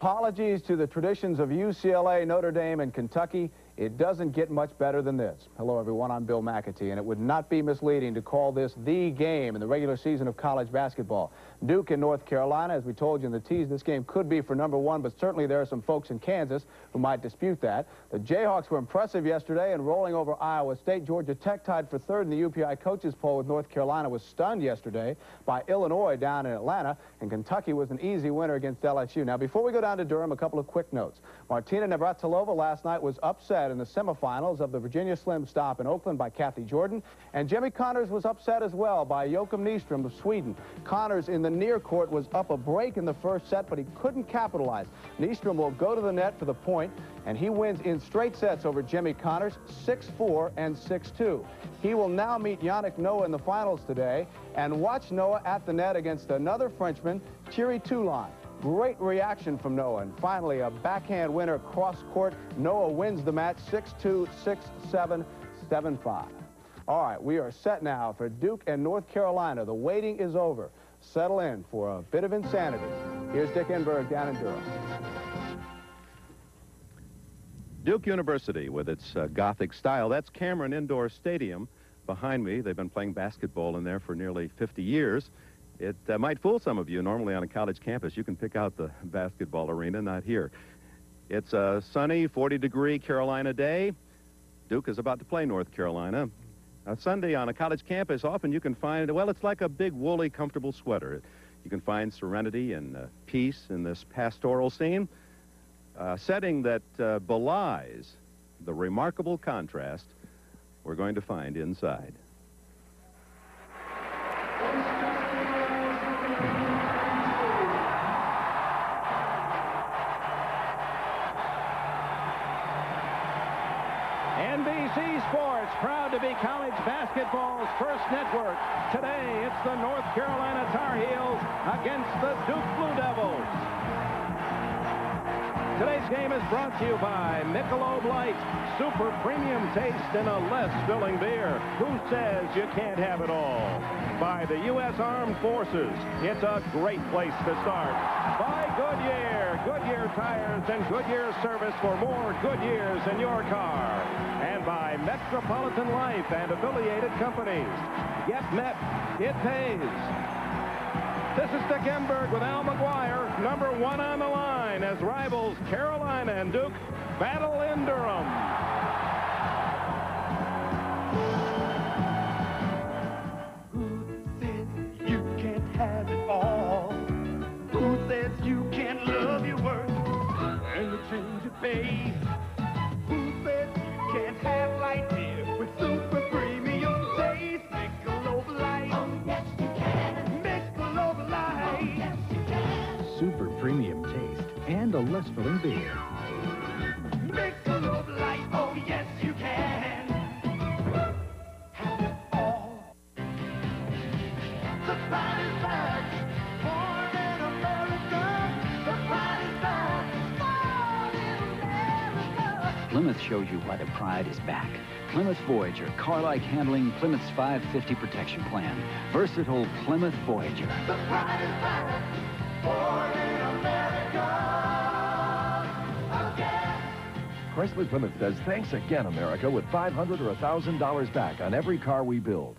Apologies to the traditions of UCLA, Notre Dame, and Kentucky. It doesn't get much better than this. Hello, everyone. I'm Bill McAtee, and it would not be misleading to call this the game in the regular season of college basketball. Duke and North Carolina, as we told you in the tease, this game could be for #1, but certainly there are some folks in Kansas who might dispute that. The Jayhawks were impressive yesterday and rolling over Iowa State. Georgia Tech tied for third in the UPI coaches poll with North Carolina, was stunned yesterday by Illinois down in Atlanta, and Kentucky was an easy winner against LSU. Now, before we go down to Durham, a couple of quick notes. Martina Navratilova last night was upset in the semifinals of the Virginia Slim stop in Oakland by Kathy Jordan, and Jimmy Connors was upset as well by Joachim Nyström of Sweden. Connors in the near court was up a break in the first set, but he couldn't capitalize. Nyström will go to the net for the point, and he wins in straight sets over Jimmy Connors, 6-4 and 6-2. He will now meet Yannick Noah in the finals today and watch Noah at the net against another Frenchman, Thierry Toulon. Great reaction from Noah, and finally a backhand winner cross court. Noah wins the match 6-2, 6-7, 7-5. All right, we are set now for Duke and North Carolina. The waiting is over. Settle in for a bit of insanity. Here's Dick Enberg down in Durham. Duke University with its Gothic style. That's Cameron Indoor Stadium behind me. They've been playing basketball in there for nearly 50 years. It might fool some of you. Normally on a college campus, you can pick out the basketball arena, not here. It's a sunny 40-degree Carolina day. Duke is about to play North Carolina. Sunday on a college campus, often you can find, well, it's like a big, woolly, comfortable sweater. You can find serenity and peace in this pastoral scene, a setting that belies the remarkable contrast we're going to find inside. NBC Sports, proud to be college basketball's first network. Today, it's the North Carolina Tar Heels against the Duke Blue Devils. Today's game is brought to you by Michelob Light, super premium taste in a less filling beer. Who says you can't have it all? By the U.S. Armed Forces, it's a great place to start. By Goodyear, Goodyear tires and Goodyear service for more good years in your car. And by Metropolitan Life and affiliated companies. Get Met, it pays. This is Dick Enberg with Al McGuire, #1 on the line as rivals Carolina and Duke battle in Durham. Who says you can't have it all? Who says you can't love your work and the change of pay? Who says you can't have light beer with super premium taste? Michelob Light. Oh, yes, you can. Michelob Light. Oh, yes, you can. Super premium taste and a less filling beer. Michelob Light. Oh, yes, you can. Have it all. The party's back. Born in America. The party's back. Born in America. Plymouth shows you why the pride is back. Plymouth Voyager, car-like handling, Plymouth's 550 protection plan. Versatile Plymouth Voyager. The pride is back. Born in America. Again. Chrysler Plymouth says, thanks again, America, with $500 or $1,000 back on every car we build.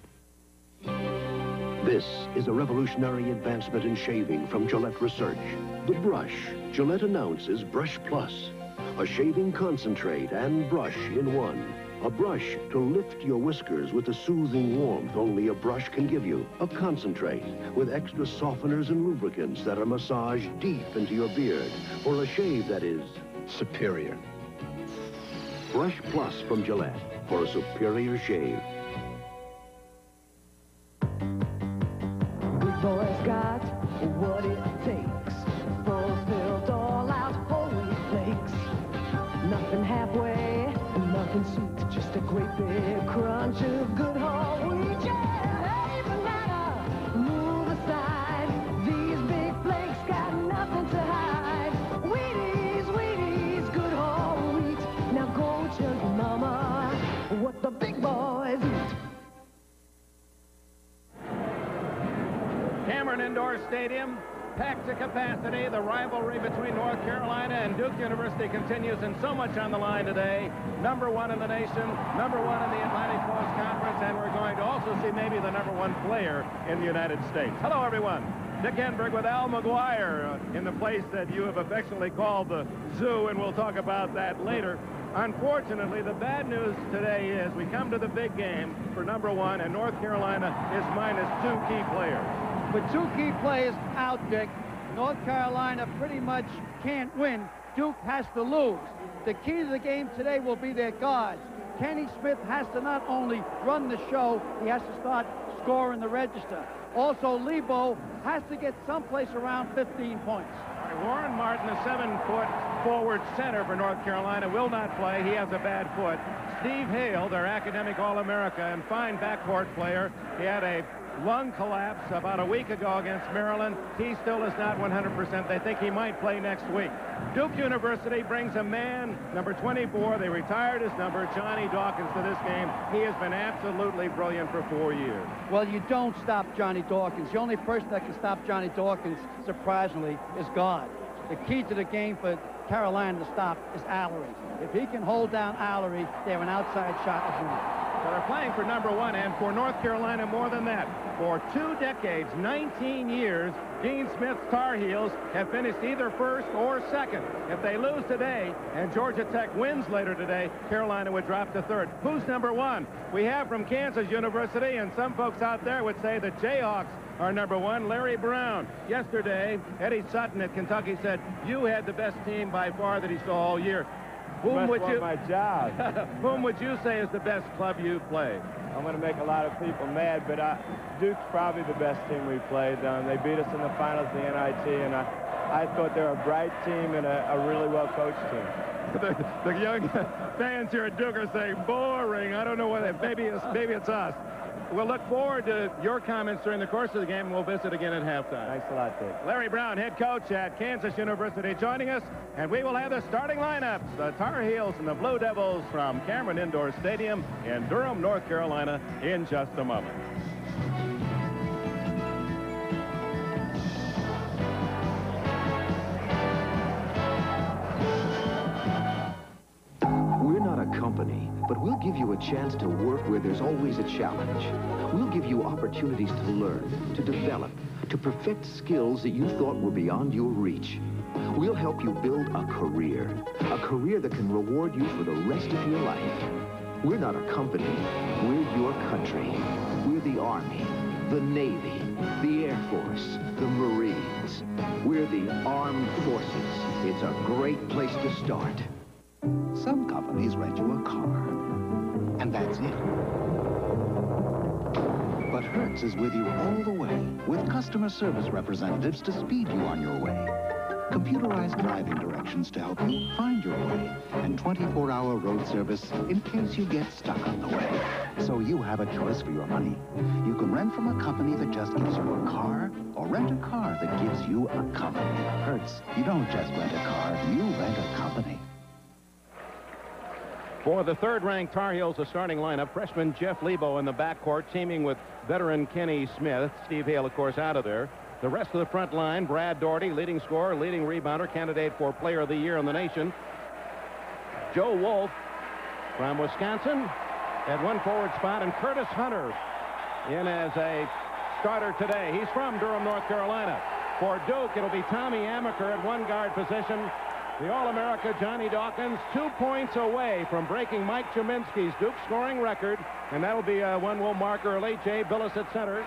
This is a revolutionary advancement in shaving from Gillette Research. The brush. Gillette announces Brush Plus, a shaving concentrate and brush in one. A brush to lift your whiskers with the soothing warmth only a brush can give you. A concentrate with extra softeners and lubricants that are massaged deep into your beard for a shave that is superior. Brush Plus from Gillette for a superior shave. Good boys got what it takes. Fulfilled all out whole wheat flakes. Nothing halfway, nothing sweet. Just a great big crunch of good whole wheat. Yeah, hey, banana, move aside. These big flakes got nothing to hide. Wheaties, Wheaties, good whole wheat. Now go tell your mama what the big boys eat. Cameron Indoor Stadium, packed to capacity. The rivalry between North Carolina and Duke University continues, and so much on the line today. Number 1 in the nation, number 1 in the Atlantic Coast Conference, and we're going to also see maybe the number 1 player in the United States. Hello, everyone. Dick Enberg with Al McGuire in the place that you have affectionately called the zoo, and we'll talk about that later. Unfortunately, the bad news today is we come to the big game for number 1, and North Carolina is minus 2 key players. With 2 key players out, Dick, North Carolina pretty much can't win. Duke has to lose. The key to the game today will be their guards. Kenny Smith has to not only run the show, he has to start scoring the register. Also, Lebo has to get someplace around 15 points. All right, Warren Martin, a 7-foot forward center for North Carolina, will not play. He has a bad foot. Steve Hale, their academic All-America and fine backcourt player, he had a lung collapse about a week ago against Maryland. He still is not 100%. They think he might play next week. Duke University brings a man, number 24. They retired his number, Johnny Dawkins, to this game. He has been absolutely brilliant for 4 years. Well, you don't stop Johnny Dawkins. The only person that can stop Johnny Dawkins, surprisingly, is God. The key to the game for Carolina to stop is Allery. If he can hold down Allery, they have an outside shot at winning. So they're playing for number 1, and for North Carolina more than that. For 2 decades, 19 years, Dean Smith's Tar Heels have finished either first or second. If they lose today and Georgia Tech wins later today, Carolina would drop to third. Who's number 1? We have from Kansas University, and some folks out there would say the Jayhawks are number 1, Larry Brown. Yesterday, Eddie Sutton at Kentucky said, you had the best team by far that he saw all year. Whom would you, my job. Whom would you say is the best club you've played? I'm going to make a lot of people mad, but Duke's probably the best team we played. They beat us in the finals of the NIT, and I thought they were a bright team and a really well-coached team. The young fans here at Duke are saying, boring. I don't know whether, maybe it's us. We'll look forward to your comments during the course of the game, and we'll visit again at halftime. Thanks a lot, Dick. Larry Brown, head coach at Kansas University, joining us, and we will have the starting lineups. The Tar Heels and the Blue Devils from Cameron Indoor Stadium in Durham, North Carolina, in just a moment. We're not a company, but we'll give you a chance to work where there's always a challenge. We'll give you opportunities to learn, to develop, to perfect skills that you thought were beyond your reach. We'll help you build a career that can reward you for the rest of your life. We're not a company, we're your country. We're the Army, the Navy, the Air Force, the Marines. We're the Armed Forces. It's a great place to start. Some companies rent you a car, and that's it. But Hertz is with you all the way, with customer service representatives to speed you on your way. Computerized driving directions to help you find your way, and 24-hour road service in case you get stuck on the way. So you have a choice for your money. You can rent from a company that just gives you a car, or rent a car that gives you a company. Hertz, you don't just rent a car, you rent a company. For the third-ranked Tar Heels, the starting lineup, freshman Jeff Lebo in the backcourt, teaming with veteran Kenny Smith. Steve Hale, of course, out of there. The rest of the front line, Brad Daugherty, leading scorer, leading rebounder, candidate for Player of the Year in the nation. Joe Wolf from Wisconsin at one forward spot, and Curtis Hunter in as a starter today. He's from Durham, North Carolina. For Duke, it'll be Tommy Amaker at one guard position. The All-America Johnny Dawkins 2 points away from breaking Mike Cheminsky's Duke scoring record, and that'll be one we'll mark early. Jay Billis at center.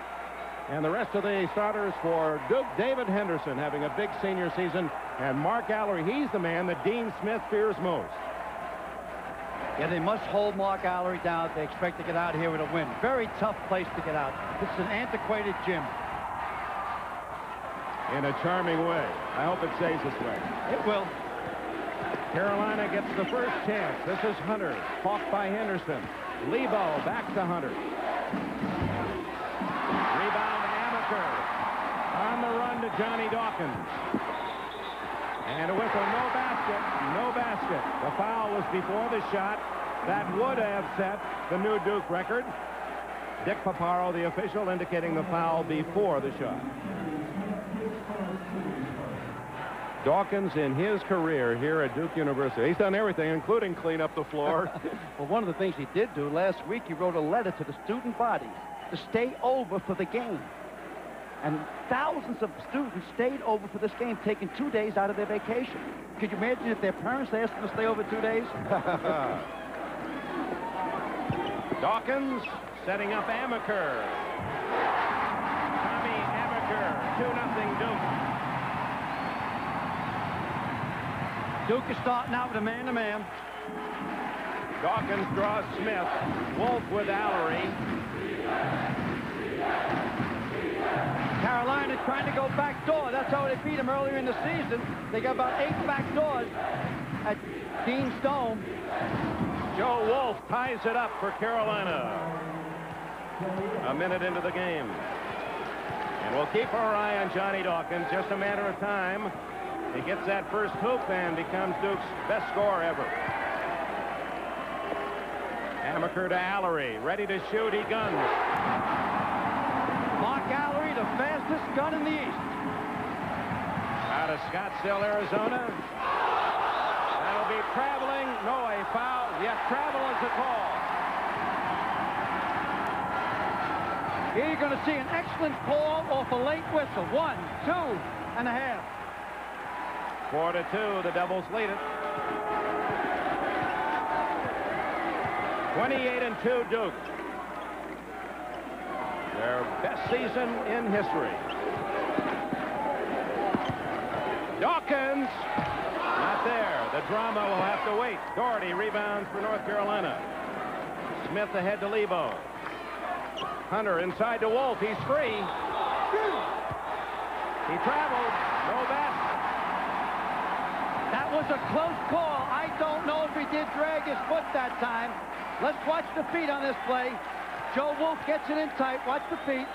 And the rest of the starters for Duke, David Henderson having a big senior season, and Mark Allery, he's the man that Dean Smith fears most. Yeah, they must hold Mark Allery down if they expect to get out here with a win. Very tough place to get out. This is an antiquated gym. In a charming way. I hope it stays this way. It will. Carolina gets the first chance. This is Hunter, hawked by Henderson. Lebo back to Hunter. Rebound Amaker. On the run to Johnny Dawkins. And a whistle, no basket, no basket. The foul was before the shot. That would have set the new Duke record. Dick Paparo, the official, indicating the foul before the shot. Dawkins, in his career here at Duke University, he's done everything, including clean up the floor. Well, one of the things he did do last week, he wrote a letter to the student body to stay over for the game. And thousands of students stayed over for this game, taking 2 days out of their vacation. Could you imagine if their parents asked them to stay over 2 days? Dawkins setting up Amaker. Tommy Amaker, 2-0 Duke. Duke is starting out with a man-to-man. Dawkins draws Smith. Wolf with Allery. Carolina trying to go back door. That's how they beat him earlier in the season. They got about 8 back doors at Dean's Dome. Joe Wolf ties it up for Carolina. A minute into the game. And we'll keep our eye on Johnny Dawkins. Just a matter of time. He gets that first hoop and becomes Duke's best scorer ever. Amaker to Allery. Ready to shoot. He guns. Mark Allery, the fastest gun in the East. Out of Scottsdale, Arizona. That'll be traveling. No, a foul. Yet travel is the call. Here you're going to see an excellent call off a late whistle. 1, 2.5. 4-2, the Devils lead it. 28-2 Duke. Their best season in history. Dawkins, not there. The drama will have to wait. Doherty rebounds for North Carolina. Smith ahead to Lebo. Hunter inside to Wolf. He's free. He traveled. No bat. That was a close call. I don't know if he did drag his foot that time. Let's watch the feet on this play. Joe Wolf gets it in tight. Watch the feet.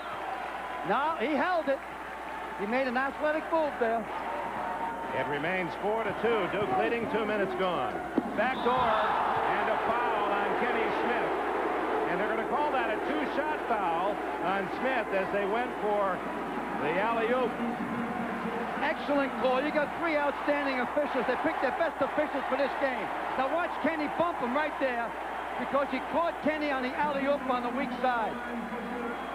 No, he held it. He made an athletic move there. It remains 4-2. Duke leading, 2 minutes gone. Back door and a foul on Kenny Smith. And they're going to call that a 2-shot foul on Smith as they went for the alley-oop. Excellent call. You got 3 outstanding officials. They picked their best officials for this game. Now watch Kenny bump him right there because he caught Kenny on the alley-oop on the weak side.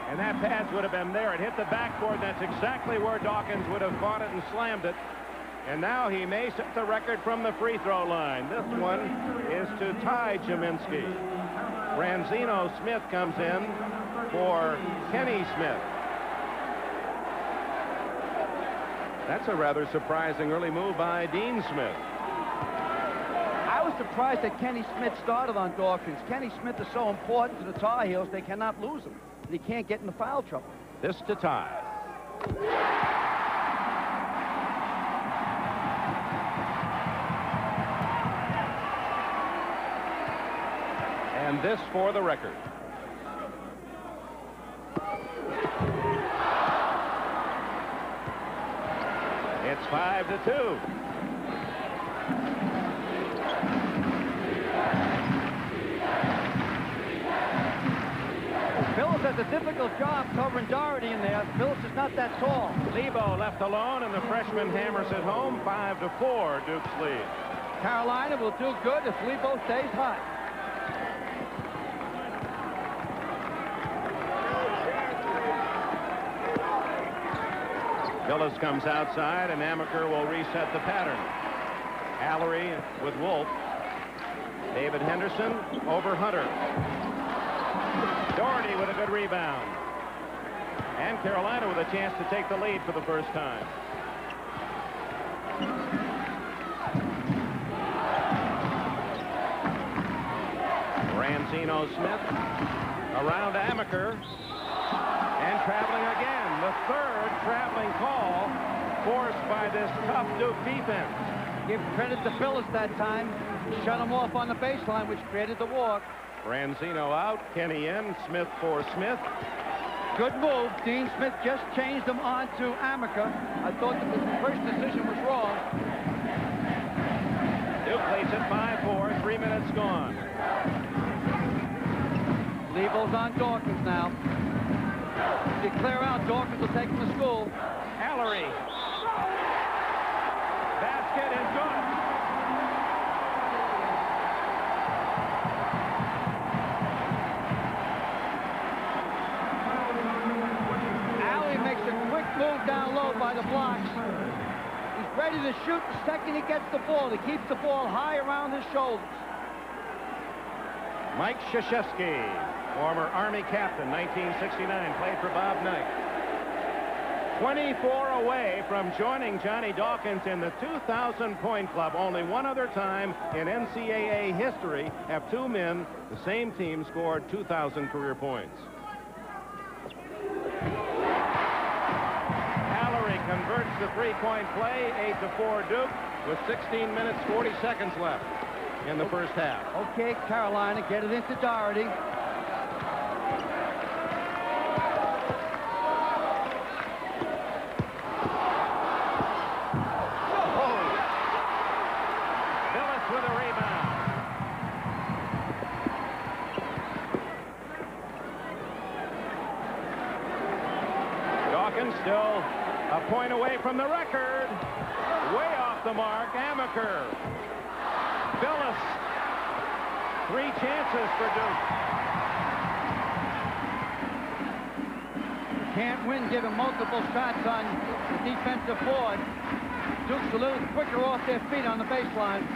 And that pass would have been there. It hit the backboard. That's exactly where Dawkins would have caught it and slammed it. And now he may set the record from the free throw line. This one is to Ty Jaminski. Ranzino Smith comes in for Kenny Smith. That's a rather surprising early move by Dean Smith. I was surprised that Kenny Smith started on Dawkins. Kenny Smith is so important to the Tar Heels, they cannot lose him. And he can't get into foul trouble. This to Ty. And this for the record. It's 5-2. Phillips has a difficult job covering Doherty in there. Phillips is not that tall. Lebo left alone, and the freshman hammers it home. 5-4, Duke's lead. Carolina will do good if Lebo stays high. Phillips comes outside, and Amaker will reset the pattern. Allery with Wolf. David Henderson over Hunter. Doherty with a good rebound. And Carolina with a chance to take the lead for the first time. Ranzino Smith around Amaker. And traveling again. The third traveling call forced by this tough Duke defense. Give credit to Phillips that time. Shut him off on the baseline, which created the walk. Ranzino out, Kenny in, Smith for Smith. Good move. Dean Smith just changed him on to Amaker. I thought that the first decision was wrong. Duke leads at 5-4, 3 minutes gone. Lebo's on Dawkins now. If you clear out, Dawkins will take him to school. Allery. basket is good. Alley makes a quick move down low by the blocks. He's ready to shoot the second he gets the ball. He keeps the ball high around his shoulders. Mike Krzyzewski, former Army captain, 1969, played for Bob Knight. 24 away from joining Johnny Dawkins in the 2,000-point club. Only one other time in NCAA history have two men, the same team, scored 2,000 career points. Hallery converts the three-point play, 8-4 Duke, with 16 minutes, 40 seconds left in the first half. Okay, Carolina, get it into Doherty. With a rebound. Dawkins still a point away from the record. Way off the mark. Amaker. Billis. 3 chances for Duke. Can't win, giving multiple shots on the defensive board. Duke's a little quicker off their feet on the baseline.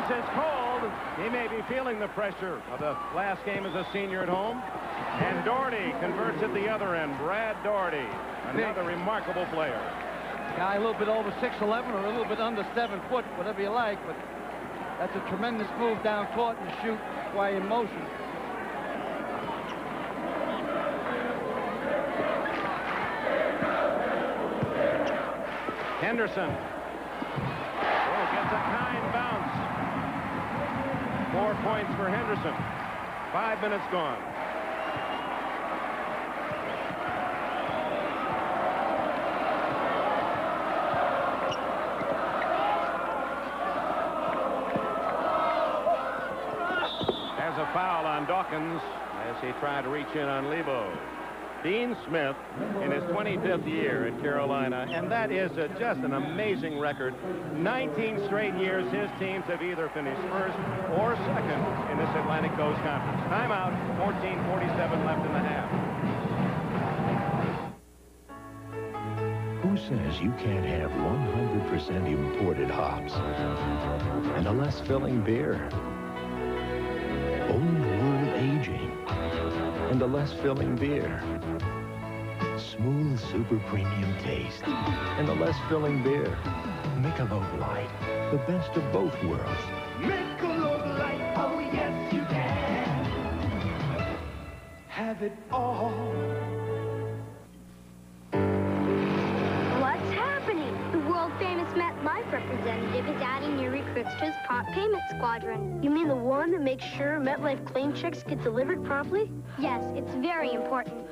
Is cold. He may be feeling the pressure of the last game as a senior at home. And Doherty converts at the other end. Brad Doherty, another remarkable player. Guy a little bit over 6'11" or a little bit under 7 foot, whatever you like, but that's a tremendous move down court and shoot while in motion. Henderson. Oh, gets a kind bounce. 4 points for Henderson. 5 minutes gone. There's a foul on Dawkins as he tried to reach in on Lebo. Dean Smith in his 25th year at Carolina, and that is just an amazing record. 19 straight years his teams have either finished first or second in this Atlantic Coast Conference. Timeout, 14:47 left in the half. Who says you can't have 100% imported hops and a less filling beer? Old world aging and a less filling beer. Smooth super premium taste and a less filling beer. Michelob Light, the best of both worlds. Michelob Light, oh yes you can. Have it all. What's happening? The world-famous MetLife representative is adding new recruits to his prompt payment squadron. You mean the one that makes sure MetLife claim checks get delivered promptly? Yes, it's very important.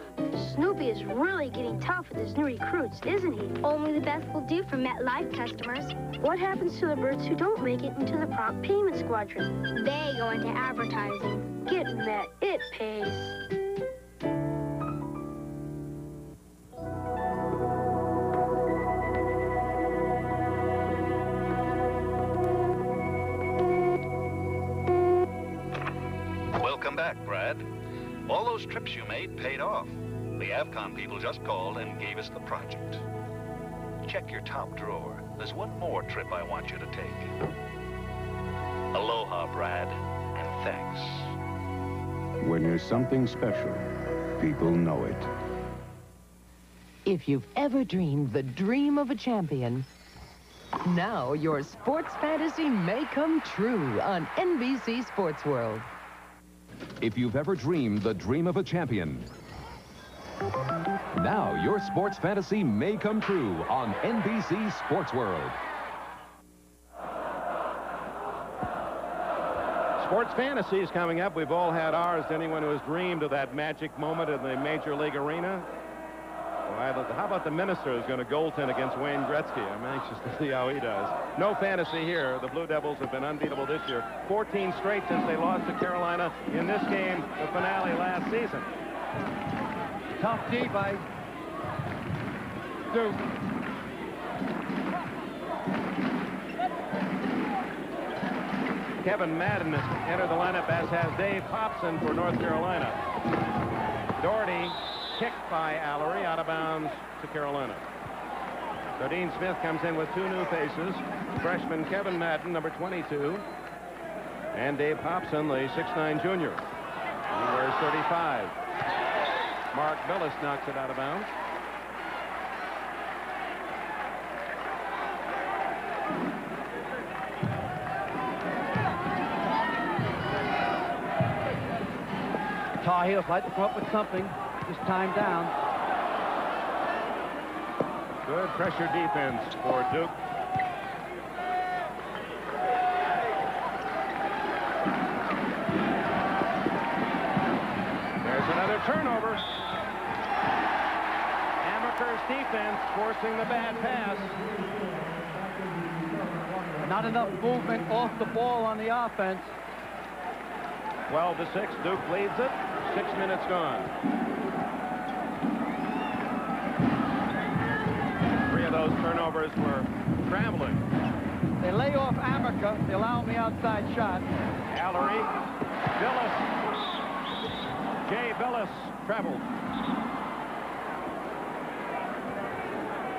Snoopy is really getting tough with his new recruits, isn't he? Only the best will do for MetLife customers. What happens to the birds who don't make it into the prompt payment squadron? They go into advertising. Get Met, it pays. Welcome back, Brad. All those trips you made paid off. The Avcon people just called and gave us the project. Check your top drawer. There's one more trip I want you to take. Aloha, Brad, and thanks. When there's something special, people know it. If you've ever dreamed the dream of a champion, now your sports fantasy may come true on NBC Sports World. If you've ever dreamed the dream of a champion, now your sports fantasy may come true on NBC Sports World. Sports fantasy is coming up. We've all had ours. Anyone who has dreamed of that magic moment in the Major League arena. How about the minister who's going to goaltend against Wayne Gretzky? I'm anxious to see how he does. No fantasy here. The Blue Devils have been unbeatable this year. 14 straight since they lost to Carolina in this game, the finale last season. Tough D by Duke. Kevin Madden has entered the lineup, as has Dave Hobson for North Carolina. Doherty kicked by Allery, out of bounds to Carolina. So Dean Smith comes in with two new faces. Freshman Kevin Madden, number 22. And Dave Hobson, the 6'9 junior. He wears 35. Mark Billis knocks it out of bounds. Tar Heels like to come up with something this time down. Good pressure defense for Duke. There's another turnover. Amaker's defense forcing the bad pass. Not enough movement off the ball on the offense. 12-6, Duke leads it. 6 minutes gone. 3 of those turnovers were traveling. They lay off Amaker. They allow him the outside shot. Allery, Billis. Jay Billis traveled.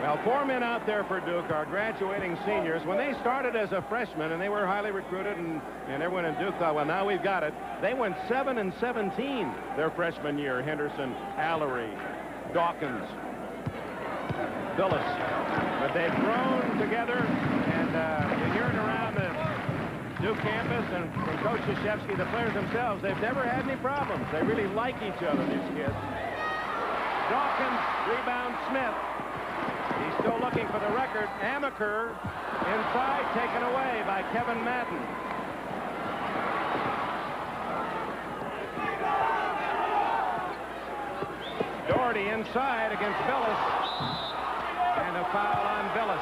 Well, 4 men out there for Duke are graduating seniors. When they started as a freshman, and they were highly recruited, and everyone in Duke thought, well, now we've got it. They went 7-17 their freshman year. Henderson, Allery, Dawkins, Billis. But they've grown together, and you're hearing around the Duke campus and from Coach Krzyzewski, the players themselves, they've never had any problems. They really like each other, these kids. Dawkins, rebound Smith. He's still looking for the record. Amaker inside, taken away by Kevin Madden. Doherty inside against Billis. And a foul on Billis.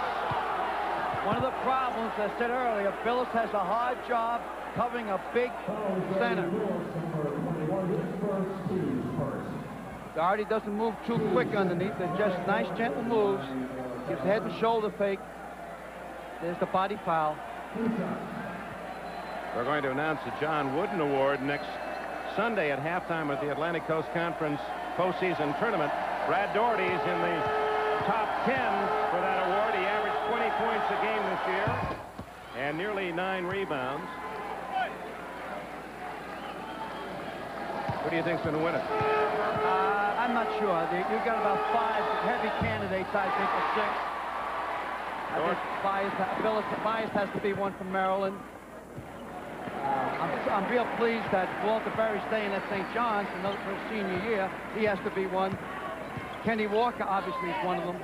One of the problems, I said earlier, Billis has a hard job covering a big center. Doherty doesn't move too quick underneath. They're just nice, gentle moves. Gives head and shoulder fake. There's the body foul. We're going to announce the John Wooden Award next Sunday at halftime of the Atlantic Coast Conference postseason tournament. Brad Doherty's in the top 10 for that award. He averaged 20 points a game this year and nearly 9 rebounds. Who do you think's going to win it? I'm not sure. You've got about 5 heavy candidates, I think, or 6. Bias has to be one from Maryland. I'm real pleased that Walter Berry's staying at St. John's for his senior year. He has to be one. Kenny Walker, obviously, is one of them.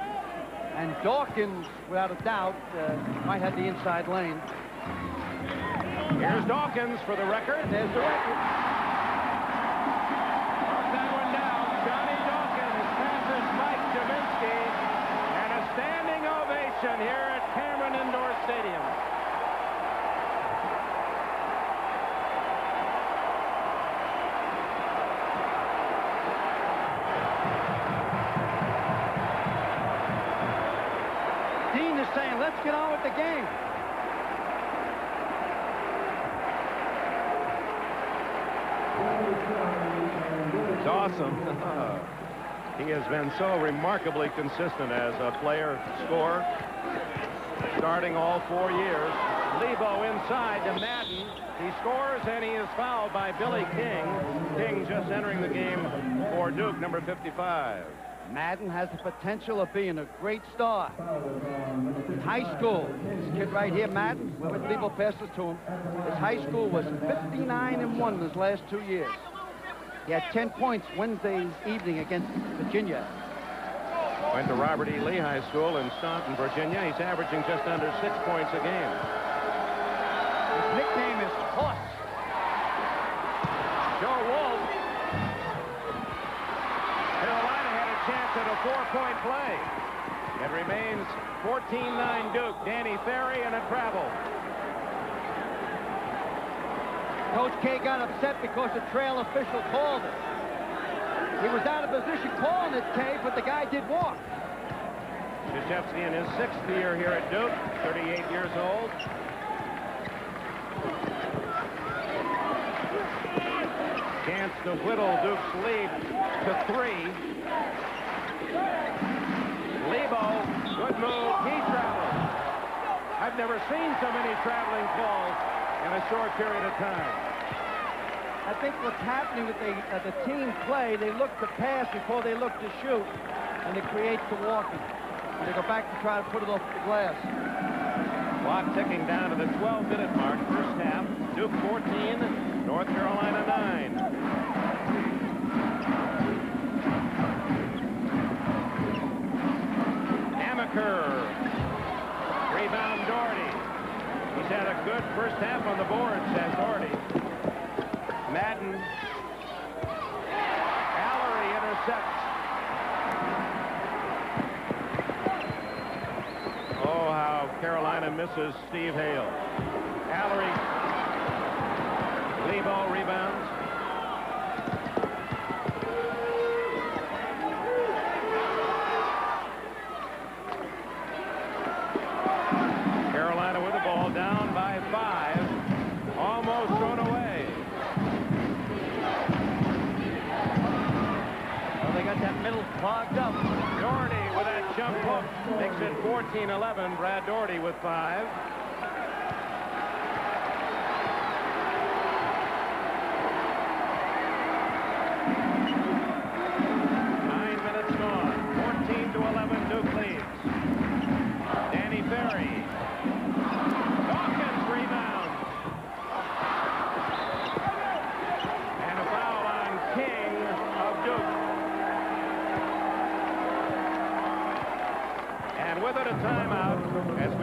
And Dawkins, without a doubt, might have the inside lane. Here's Dawkins for the record. And there's the record. Here at Cameron Indoor Stadium. Dean is saying, let's get on with the game. It's awesome. He has been so remarkably consistent as a player, scorer, starting all 4 years. Lebo inside to Madden. He scores, and he is fouled by Billy King. King just entering the game for Duke, number 55. Madden has the potential of being a great star. High school, this kid right here, Madden, when Lebo passes to him, his high school was 59-1 in his last 2 years. He had 10 points Wednesday evening against Virginia. Went to Robert E. Lee High School in Staunton, Virginia. He's averaging just under 6 points a game. His nickname is Horse. Joe Wolf. Carolina had a chance it a 4-point play. It remains 14-9 Duke. Danny Ferry, and it travels. Coach K got upset because the trail official called it. He was out of position calling it, K, but the guy did walk. Krzyzewski in his 6th year here at Duke, 38 years old. Chance to whittle Duke's lead to 3. Lebo, good move, he travels. I've never seen so many traveling calls in a short period of time. I think what's happening with the team play, they look to pass before they look to shoot, and it creates the walking. And they go back to try to put it off the glass. Clock ticking down to the 12-minute mark, first half. Duke 14, North Carolina 9. Amaker. Rebound Doherty. He's had a good first half on the board, says Doherty. Madden. Allery intercepts. Oh, how Carolina misses Steve Hale. Allery. Lebo rebounds. Carolina with the ball, down by 5. Almost thrown away. Well, they got that middle clogged up. Doherty with that jump hook makes it 14-11. Brad Doherty with 5.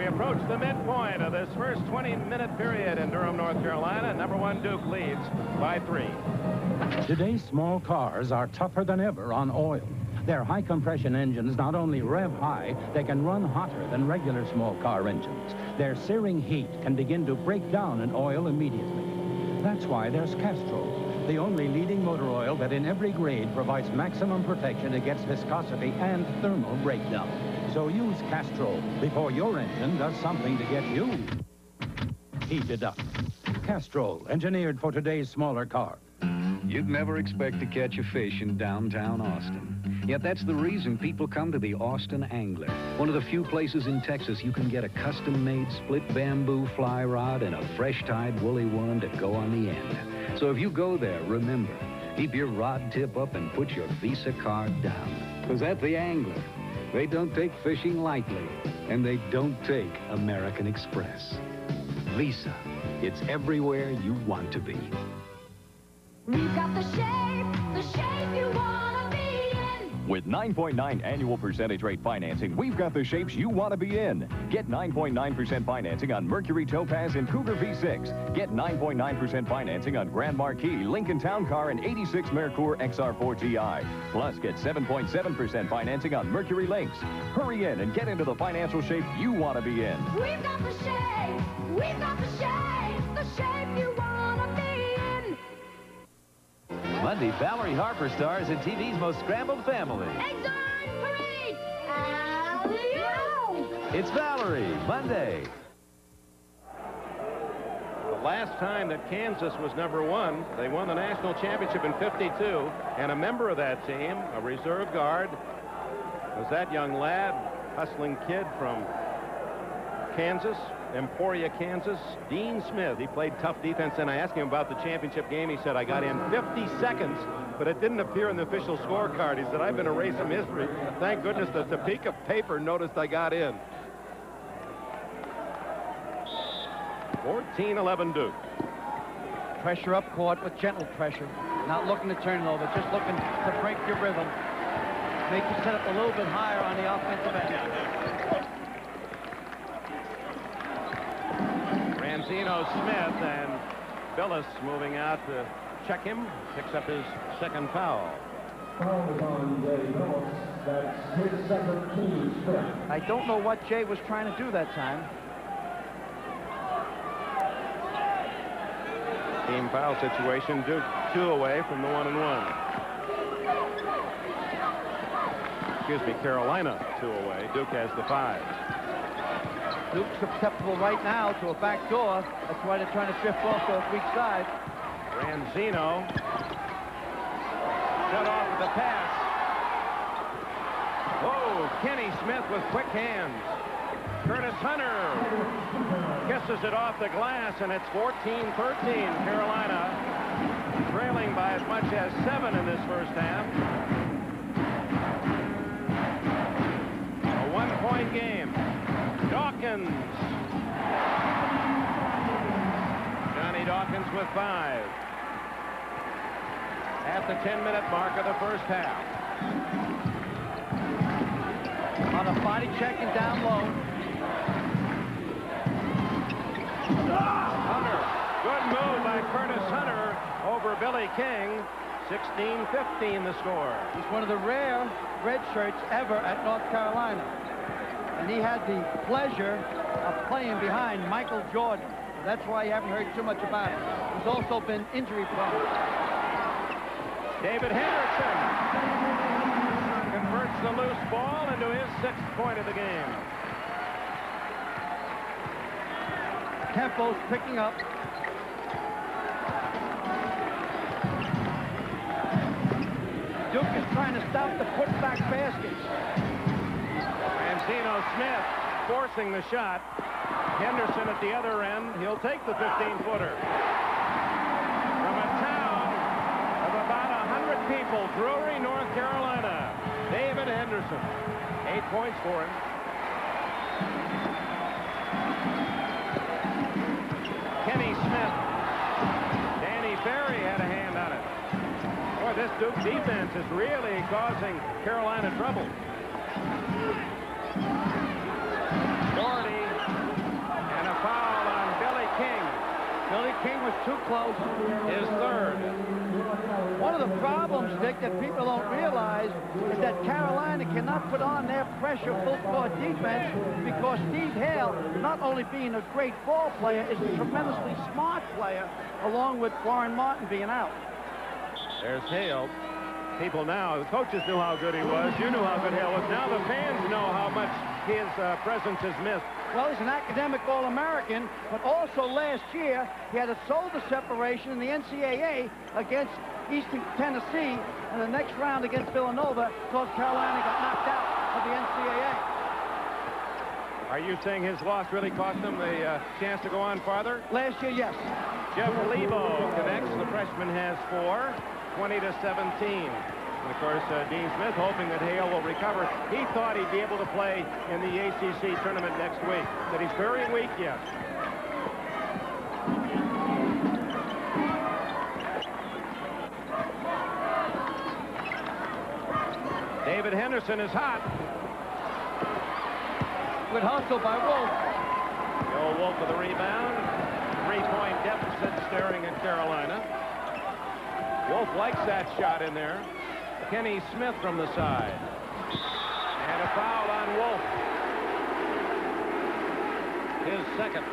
Approach the midpoint of this first 20-minute period in Durham, North Carolina. #1 Duke leads by 3. Today's small cars are tougher than ever on oil. Their high-compression engines not only rev high, they can run hotter than regular small car engines. Their searing heat can begin to break down an oil immediately. That's why there's Castrol, the only leading motor oil that in every grade provides maximum protection against viscosity and thermal breakdown. So use Castrol before your engine does something to get you heated up. Castrol, engineered for today's smaller car. You'd never expect to catch a fish in downtown Austin. Yet that's the reason people come to the Austin Angler, one of the few places in Texas you can get a custom-made split bamboo fly rod and a fresh-tied woolly one to go on the end. So if you go there, remember, keep your rod tip up and put your Visa card down. Because at the Angler, they don't take fishing lightly, and they don't take American Express. Visa, it's everywhere you want to be. We've got the shape you want to be in. With 9.9 annual percentage rate financing, we've got the shapes you want to be in. Get 9.9% financing on Mercury Topaz and Cougar V6. Get 9.9% financing on Grand Marquis, Lincoln Town Car, and 86 Mercours XR4 GI. Plus, get 7.7% financing on Mercury Lynx. Hurry in and get into the financial shape you want to be in. We've got the shape. We've got the shape you want to be in. Monday, Valerie Harper stars in TV's most scrambled family. Eggs on parade! Alley-oop! It's Valerie, Monday. The last time that Kansas was #1, they won the national championship in '52, and a member of that team, a reserve guard, was that young lad, hustling kid from Kansas, Emporia, Kansas, Dean Smith. He played tough defense, and I asked him about the championship game. He said, I got in 50 seconds, but it didn't appear in the official scorecard. He said, I've been erased from history. Thank goodness the Topeka paper noticed I got in. 14-11 Duke. Pressure up court, but gentle pressure. Not looking to turn it over, just looking to break your rhythm. Make you set up a little bit higher on the offensive end. Ranzino Smith and Billis moving out to check him. Picks up his second foul. Foul on Billis. I don't know what Jay was trying to do that time. Team foul situation. Duke 2 away from the 1-and-1. Excuse me, Carolina 2 away. Duke has the 5. Duke's susceptible right now to a back door. That's why they're trying to drift off those weak sides. Ranzino shut off with the pass. Whoa, Kenny Smith with quick hands. Curtis Hunter kisses it off the glass, and it's 14-13. Carolina trailing by as much as 7 in this first half. A 1-point game. Dawkins. Johnny Dawkins with 5. At the 10-minute mark of the first half. On a body check and down low. Hunter. Good move by Curtis Hunter over Billy King. 16-15 the score. He's one of the rare red shirts ever at North Carolina. And he had the pleasure of playing behind Michael Jordan. That's why you haven't heard too much about him. He's also been injury prone. David Henderson converts the loose ball into his 6th point of the game. Tempo's picking up. Duke is trying to stop the putback baskets. Ranzino Smith forcing the shot. Henderson at the other end. He'll take the 15-footer. From a town of about 100 people, Drury, North Carolina, David Henderson. 8 points for him. Kenny Smith. Danny Ferry had a hand on it. Boy, this Duke defense is really causing Carolina trouble. Doherty, and a foul on Billy King. Billy King was too close. His 3rd. One of the problems, Dick, that people don't realize is that Carolina cannot put on their pressure full-court defense because Steve Hale, not only being a great ball player, is a tremendously smart player, along with Warren Martin being out. There's Hale. People now, the coaches knew how good he was. You knew how good Hale was. Now the fans know how much his presence is missed. Well, he's an academic All-American, but also last year he had a shoulder separation in the NCAA against Eastern Tennessee, and the next round against Villanova, North Carolina got knocked out of the NCAA. Are you saying his loss really cost them the chance to go on farther? Last year, yes. Jeff Lebo connects. The freshman has 4, 20-17. And of course, Dean Smith hoping that Hale will recover. He thought he'd be able to play in the ACC tournament next week, but he's very weak yet. David Henderson is hot. Good hustle by Wolf. Joe Wolf with the rebound. 3-point deficit staring at Carolina. Wolf likes that shot in there. Kenny Smith from the side. And a foul on Wolf. His 2nd.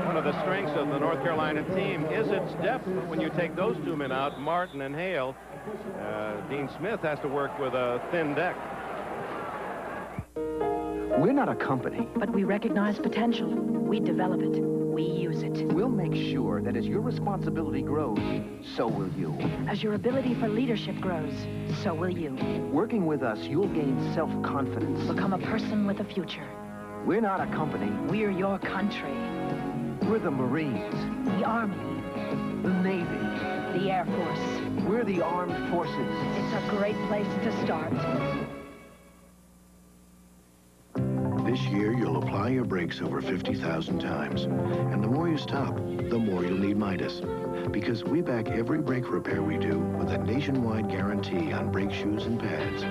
One of the strengths of the North Carolina team is its depth. But when you take those 2 men out, Martin and Hale, Dean Smith has to work with a thin deck. We're not a company. But we recognize potential. We develop it. We use it. We'll make sure that as your responsibility grows, so will you. As your ability for leadership grows, so will you. Working with us, you'll gain self-confidence. Become a person with a future. We're not a company. We're your country. We're the Marines. The Army. The Navy. The Air Force. We're the armed forces. It's a great place to start. This year, you'll apply your brakes over 50,000 times. And the more you stop, the more you'll need Midas. Because we back every brake repair we do with a nationwide guarantee on brake shoes and pads.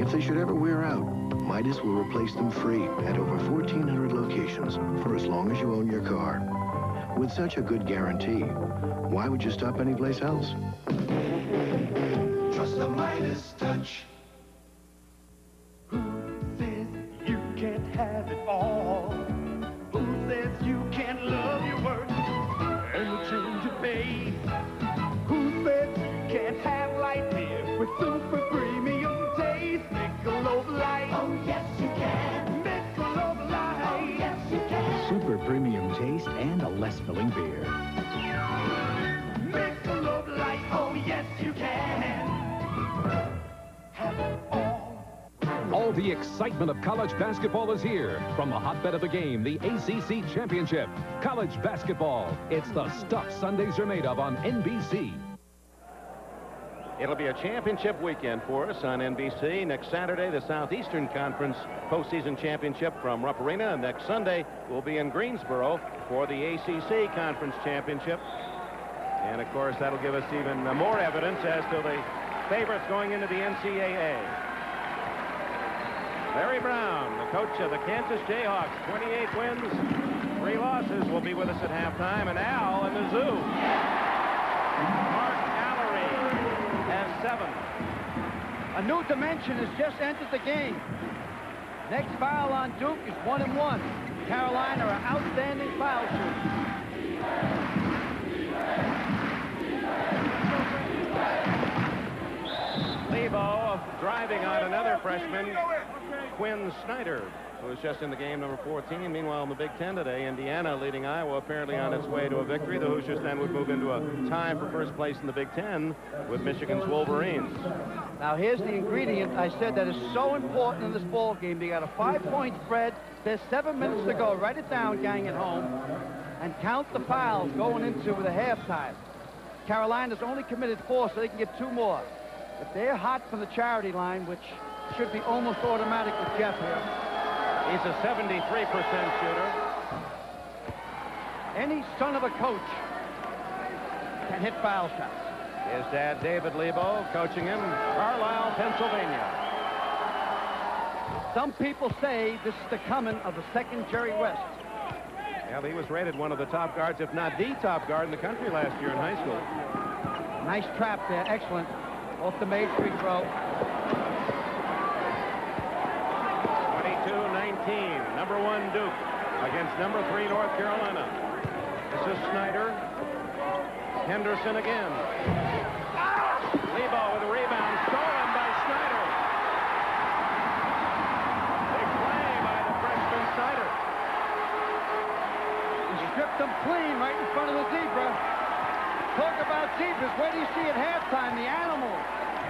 If they should ever wear out, Midas will replace them free at over 1,400 locations for as long as you own your car. With such a good guarantee, why would you stop anyplace else? Brush. Who says you can't have it all? Who says you can't love your work and the change of pace? Who says you can't have light beer with super premium taste? Michelob Light. Oh, yes, you can. Michelob Light. Oh, yes, you can. Super premium taste and a less filling beer. Michelob Light. Oh, yes, you can. Have it all. All the excitement of college basketball is here. From the hotbed of the game, the ACC Championship. College basketball. It's the stuff Sundays are made of on NBC. It'll be a championship weekend for us on NBC. Next Saturday, the Southeastern Conference postseason championship from Rupp Arena. And next Sunday, we'll be in Greensboro for the ACC Conference Championship. And, of course, that'll give us even more evidence as to the favorites going into the NCAA. Larry Brown, the coach of the Kansas Jayhawks, 28 wins, 3 losses, will be with us at halftime. And Al in the zoo. Mark Allery has 7. A new dimension has just entered the game. Next foul on Duke is 1-1. Carolina are outstanding foul shooters. Lebo driving on another freshman, Quinn Snyder, who was just in the game, number 14. Meanwhile, in the Big Ten today, Indiana leading Iowa, apparently on its way to a victory. The Hoosiers then would move into a tie for first place in the Big Ten with Michigan's Wolverines. Now, here's the ingredient I said that is so important in this ball game. They got a 5-point spread. There's 7 minutes to go. Write it down, gang at home, and count the fouls going into the halftime. Carolina's only committed 4, so they can get 2 more. If they're hot from the charity line, which should be almost automatic with Jeff here. He's a 73% shooter. Any son of a coach can hit foul shots. His dad, David Lebo, coaching him, Carlisle, Pennsylvania. Some people say this is the coming of the second Jerry West. Yeah, he was rated one of the top guards, if not the top guard in the country last year in high school. Nice trap there, excellent. Off the made free throw. 22-19, number 1 Duke against number 3 North Carolina. This is Snyder. Henderson again. Lebo with a rebound, stolen by Snyder. Big play by the freshman Snyder. He stripped them clean right in front of the zebra. Talk about zebras. Where do you see at halftime? The animals.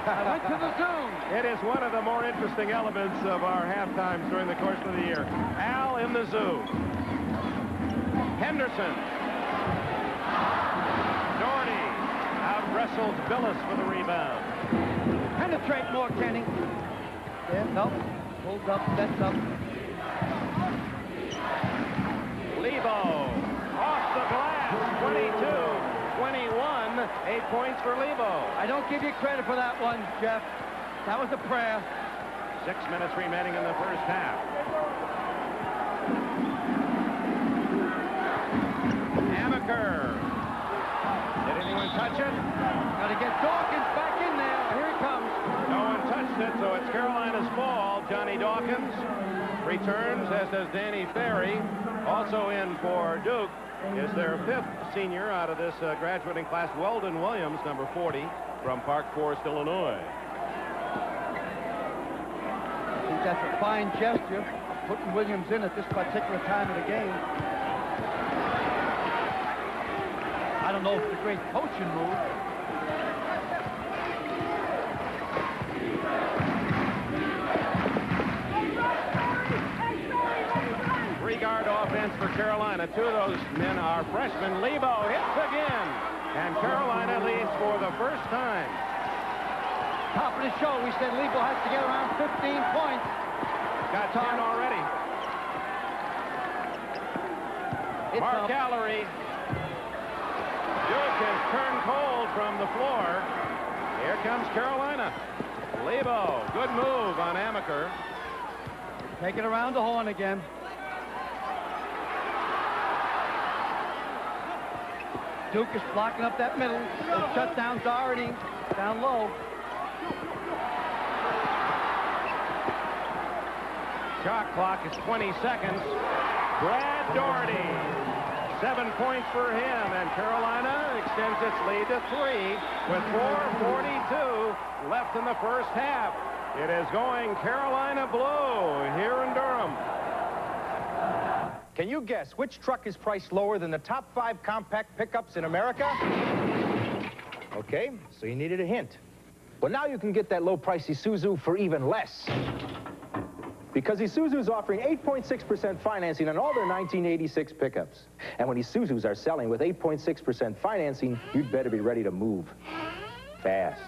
Went to the zoom. It is one of the more interesting elements of our halftimes during the course of the year. Al in the zoo. Henderson. Doherty out-wrestles Billis for the rebound. Penetrate more, Kenny. Yeah, nope. Pulls up, sets up. Lebo off the glass. 22-21. 8 points for Lebo. I don't give you credit for that one, Jeff. That was a prayer. 6 minutes remaining in the first half. Amaker. Did anyone touch it? Got to get Dawkins back in there. Here he comes. No one touched it, so it's Carolina's ball. Johnny Dawkins returns, as does Danny Ferry. Also in for Duke is their 5th senior out of this graduating class, Weldon Williams, number 40, from Park Forest, Illinois. I think that's a fine gesture, putting Williams in at this particular time of the game. I don't know if it's a great coaching move. Three-guard offense for Carolina. 2 of those men are freshmen. Lebo hits again, and Carolina leads for the first time. Top of the show, we said Lebo has to get around 15 points. Got 10 already. Mark Allery. Duke has turned cold from the floor. Here comes Carolina. Lebo, good move on Amaker. Take it around the horn again. Duke is blocking up that middle. Those shutdowns already down low. shot clock is 20 seconds. Brad Doherty, 7 points for him, and Carolina extends its lead to 3 with 4:42 left in the first half. It is going Carolina blue here in Durham. Can you guess which truck is priced lower than the top 5 compact pickups in America? Okay, so you needed a hint. Well, now you can get that low-price Isuzu for even less. Because Isuzu's offering 8.6% financing on all their 1986 pickups. And when Isuzu's are selling with 8.6% financing, you'd better be ready to move fast.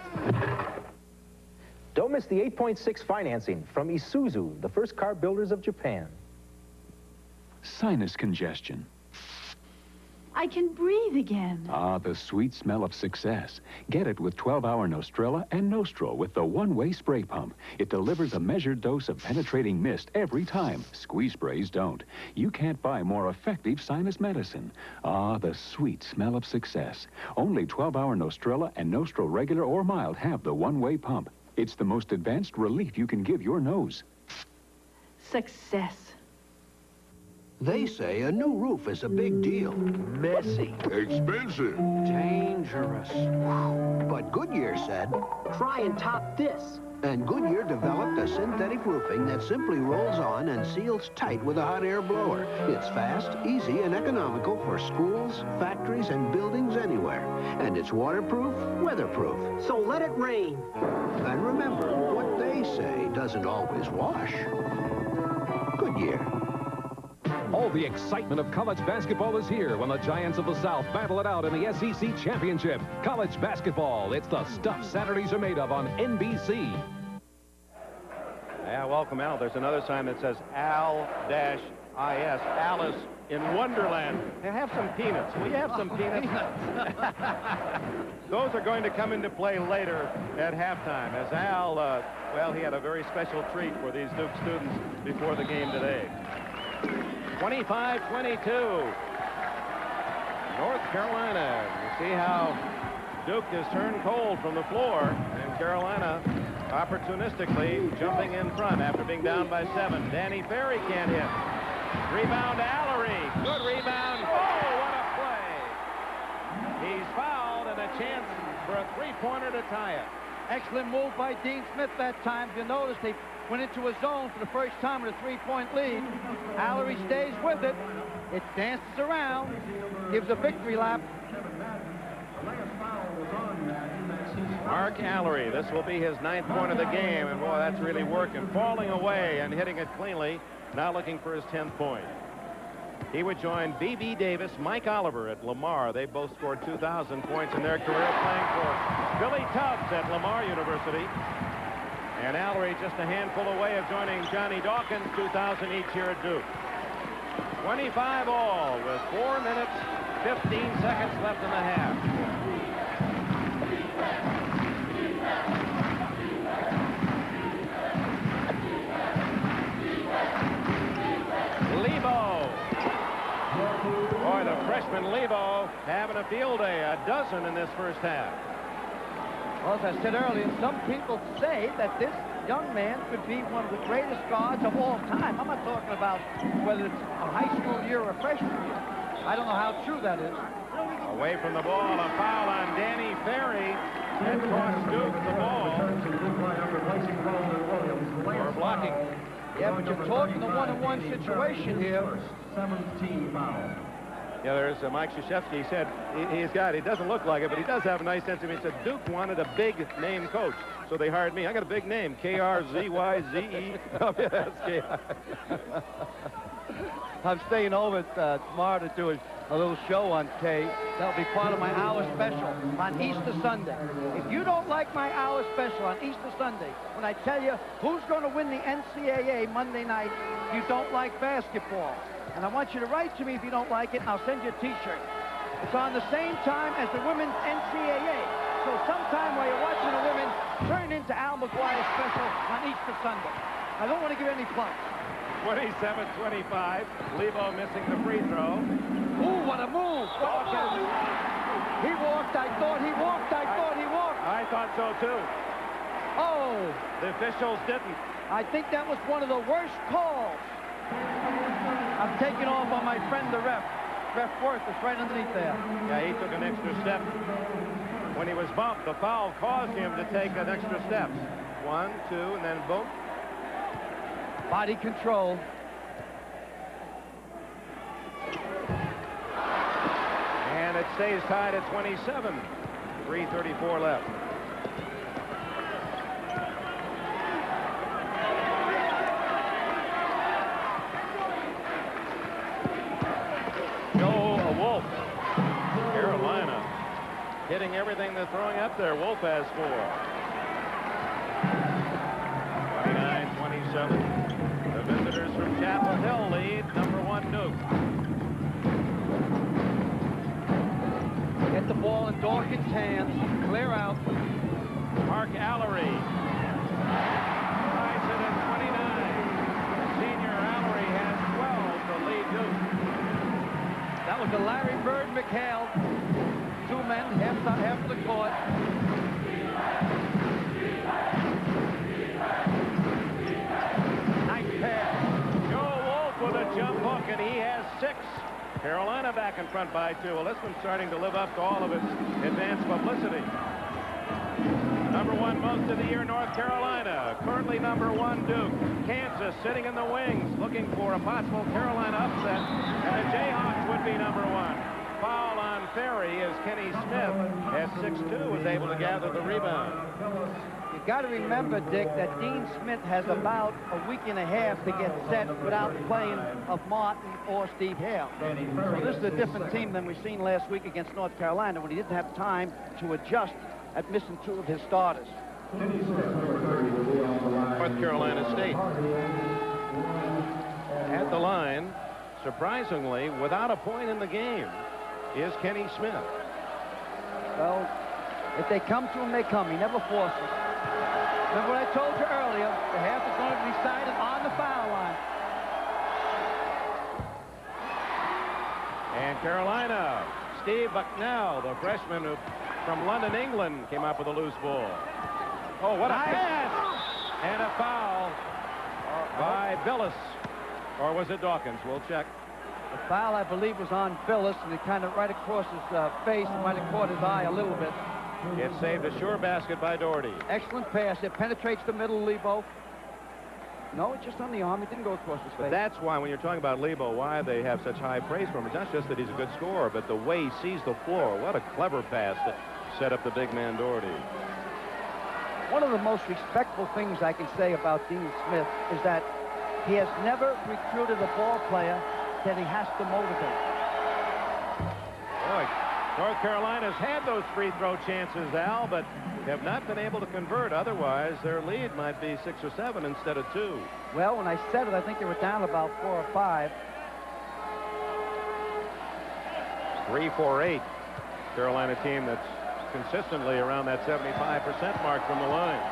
Don't miss the 8.6 financing from Isuzu, the first car builders of Japan. Sinus congestion. I can breathe again. Ah, the sweet smell of success. Get it with 12-hour Nostrilla and Nostro with the one-way spray pump. It delivers a measured dose of penetrating mist every time. Squeeze sprays don't. You can't buy more effective sinus medicine. Ah, the sweet smell of success. Only 12-hour Nostrilla and Nostro regular or mild have the one-way pump. It's the most advanced relief you can give your nose. Success. They say a new roof is a big deal. Messy. Expensive. Dangerous. But Goodyear said, try and top this. And Goodyear developed a synthetic roofing that simply rolls on and seals tight with a hot air blower. It's fast, easy, and economical for schools, factories, and buildings anywhere. And it's waterproof, weatherproof. So let it rain. And remember, what they say doesn't always wash. Goodyear. All the excitement of college basketball is here when the Giants of the South battle it out in the SEC Championship. College basketball, it's the stuff Saturdays are made of on NBC. Yeah, welcome, Al. There's another sign that says Al-IS, Alice in Wonderland. Hey, have some peanuts. Will you have some peanuts? Those are going to come into play later at halftime as Al, well, he had a very special treat for these Duke students before the game today. 25-22. North Carolina. You see how Duke has turned cold from the floor, and Carolina opportunistically jumping in front after being down by 7. Danny Ferry can't hit. Rebound to Allery. Good rebound. Oh, what a play. He's fouled and a chance for a three-pointer to tie it. Excellent move by Dean Smith that time. If you notice, they went into a zone for the first time with a three-point lead. Allery stays with it. It dances around, gives a victory lap. Mark Allery, this will be his 9th point of the game, and boy, that's really working. Falling away and hitting it cleanly, now looking for his 10th point. He would join B.B. Davis, Mike Oliver at Lamar. They both scored 2,000 points in their career playing for Billy Tubbs at Lamar University. And Allery just a handful away of joining Johnny Dawkins, 2,000 each here at Duke. 25 all with 4 minutes, 15 seconds left in the half. Lebo. Boy, the freshman Lebo having a field day, a dozen in this first half. Well, as I said earlier, some people say that this young man could be one of the greatest guards of all time. I'm not talking about whether it's a high school year or a freshman year. I don't know how true that is. Away from the ball, a foul on Danny Ferry. That cost Duke the ball. Or blocking. Yeah, but you're talking a one-on-one situation here. 17 foul. Yeah, there's Mike Krzyzewski. He said he doesn't look like it, but he does have a nice sense of it. He said Duke wanted a big name coach, so they hired me. I got a big name, K-R-Z-Y-Z-E. Oh, yeah, that's K-R. I'm staying over tomorrow to do a little show on K. That'll be part of my hour special on Easter Sunday. If you don't like my hour special on Easter Sunday, when I tell you who's going to win the NCAA Monday night, you don't like basketball. And I want you to write to me if you don't like it, and I'll send you a T-shirt. It's on the same time as the women's NCAA. So sometime while you're watching the women, turn into Al McGuire's special on Easter Sunday. I don't want to give any plugs. 27-25. Lebo missing the free throw. Ooh, what a move. Dawkins. He walked, I thought he walked, I thought he walked. I thought so, too. Oh! The officials didn't. I think that was one of the worst calls. I'm taking off on my friend, the ref. Ref Worth is right underneath there. Yeah, he took an extra step. When he was bumped, the foul caused him to take an extra step. 1, 2, and then boom. Body control. And it stays tied at 27. 3:34 left. Wolf. Carolina hitting everything they're throwing up there. Wolf has 4. 29-27. The visitors from Chapel Hill lead number 1 Duke. Get the ball in Dawkins' hands. Clear out. Mark Allery tries it at 29. Senior Allery has 12 to lead Duke. That was a Larry Bird McHale. 2 men, half of the court. Nice pass. Joe Wolf with a jump hook, and he has 6. Carolina back in front by 2. Well, this one's starting to live up to all of its advanced publicity. Number 1 most of the year, North Carolina. Currently number 1, Duke. Kansas sitting in the wings, looking for a possible Carolina upset. And the Jayhawks would be number 1. Foul on Ferry as Kenny Smith, at 6'2", was able to gather the rebound. You've got to remember, Dick, that Dean Smith has about a week and a half to get set without playing of Martin or Steve Hale. So this is a different team than we've seen last week against North Carolina when he didn't have time to adjust at missing 2 of his starters. North Carolina State at the line, surprisingly, without a point in the game, is Kenny Smith. Well, if they come to him, they come. He never forces. Remember what I told you earlier, the half is going to be decided on the foul line. And Carolina, Steve Bucknell, the freshman who from London, England, came up with a loose ball. Oh, what a pass! And a foul by Billis. Or was it Dawkins? We'll check. The foul, I believe, was on Billis, and it kind of right across his face. It might have caught his eye a little bit. It saved a sure basket by Doherty. Excellent pass. It penetrates the middle, Lebo. No, it's just on the arm. It didn't go across his face. But that's why, when you're talking about Lebo, why they have such high praise for him. It's not just that he's a good scorer, but the way he sees the floor. What a clever pass that set up the big man Doherty. One of the most respectful things I can say about Dean Smith is that he has never recruited a ball player that he has to motivate. Boy, North Carolina's had those free throw chances, Al, but have not been able to convert. Otherwise, their lead might be 6 or 7 instead of 2. Well, when I said it, I think they were down about 4 or 5. 3-4-8. Carolina team that's consistently around that 75% mark from the line.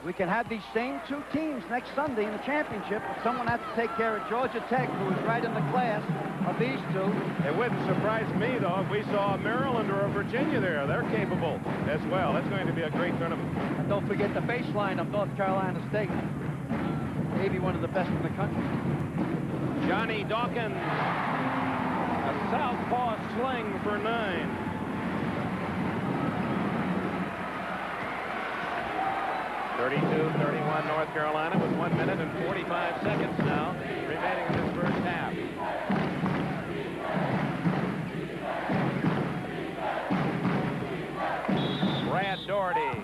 We can have these same 2 teams next Sunday in the championship, but someone has to take care of Georgia Tech, who is right in the class of these 2. It wouldn't surprise me, though, if we saw a Maryland or a Virginia there. They're capable as well. That's going to be a great tournament. And don't forget the baseline of North Carolina State. Maybe one of the best in the country. Johnny Dawkins, a southpaw sling for 9. (32-31) North Carolina with 1 minute and 45 seconds now remaining in this first half. Brad Doherty.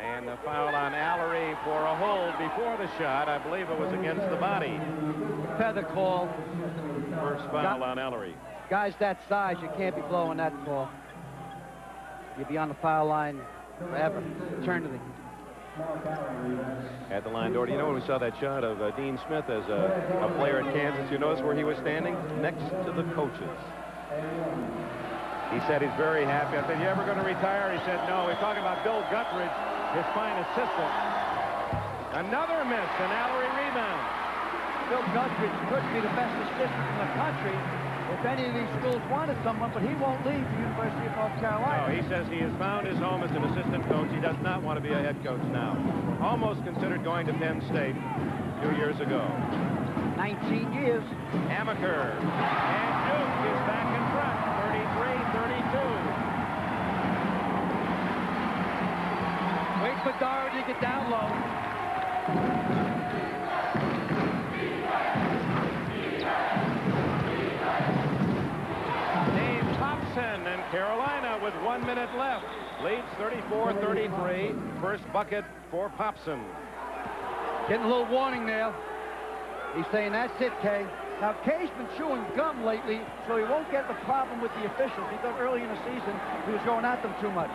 And the foul on Allery for a hold before the shot. I believe it was against the body. Feather call. First foul on Allery. Guys that size, you can't be blowing that call. You'll be on the foul line forever, eternity. At the line, Doherty. You know, when we saw that shot of Dean Smith as a player at Kansas, you notice where he was standing? Next to the coaches. He said he's very happy. I said, you ever going to retire? He said, no. We're talking about Bill Guthridge, his fine assistant. Another miss, an Allery rebound. Bill Guthridge could be the best assistant in the country, if any of these schools wanted someone, but he won't leave the University of North Carolina. No, he says he has found his home as an assistant coach. He does not want to be a head coach now. Almost considered going to Penn State 2 years ago. 19 years. Amaker. And Duke is back in front, 33-32. Wait for Doherty to get down low. And Carolina with 1 minute left leads 34-33. First bucket for Popson. Getting a little warning there. He's saying, that's it, Kay. Now, Kay's been chewing gum lately, so he won't get the problem with the officials. He thought early in the season he was going at them too much.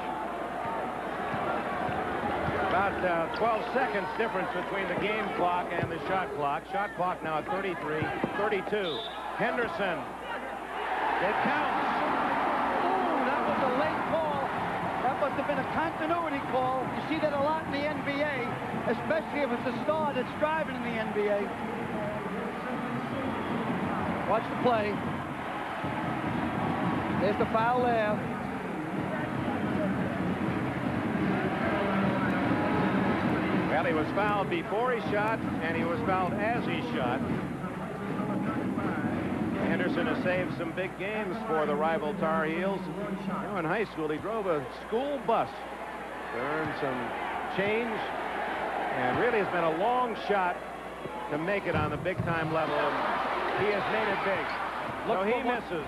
About 12 seconds difference between the game clock and the shot clock. Shot clock now at 33-32. Henderson. It counts. That must have been a continuity call. You see that a lot in the NBA, especially if it's a star that's driving in the NBA. Watch the play. There's the foul there. Well, he was fouled before he shot, and he was fouled as he shot. Anderson has saved some big games for the rival Tar Heels. You know, in high school, he drove a school bus to earn some change, and really has been a long shot to make it on the big-time level, and he has made it big. So he misses.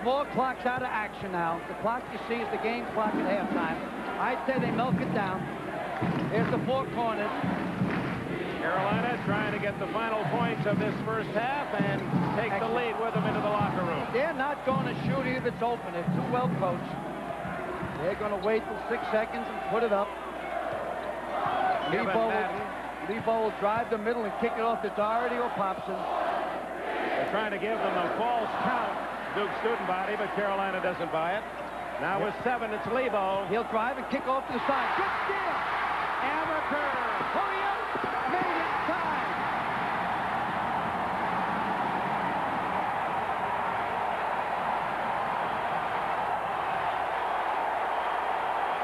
Small clock's out of action now. The clock you see is the game clock at halftime. I'd say they milk it down. Here's the four corners. Carolina trying to get the final points of this first half and take the lead with them into the locker room. They're not going to shoot if it's open. They're too well coached. They're going to wait till 6 seconds and put it up. Lebo will drive the middle and kick it off to Doherty or Popson. They're trying to give them a false count, Duke student body, but Carolina doesn't buy it. Now with 7, it's Lebo. He'll drive and kick off to the side. Good steal! Amaker! Hurry up! Made it time!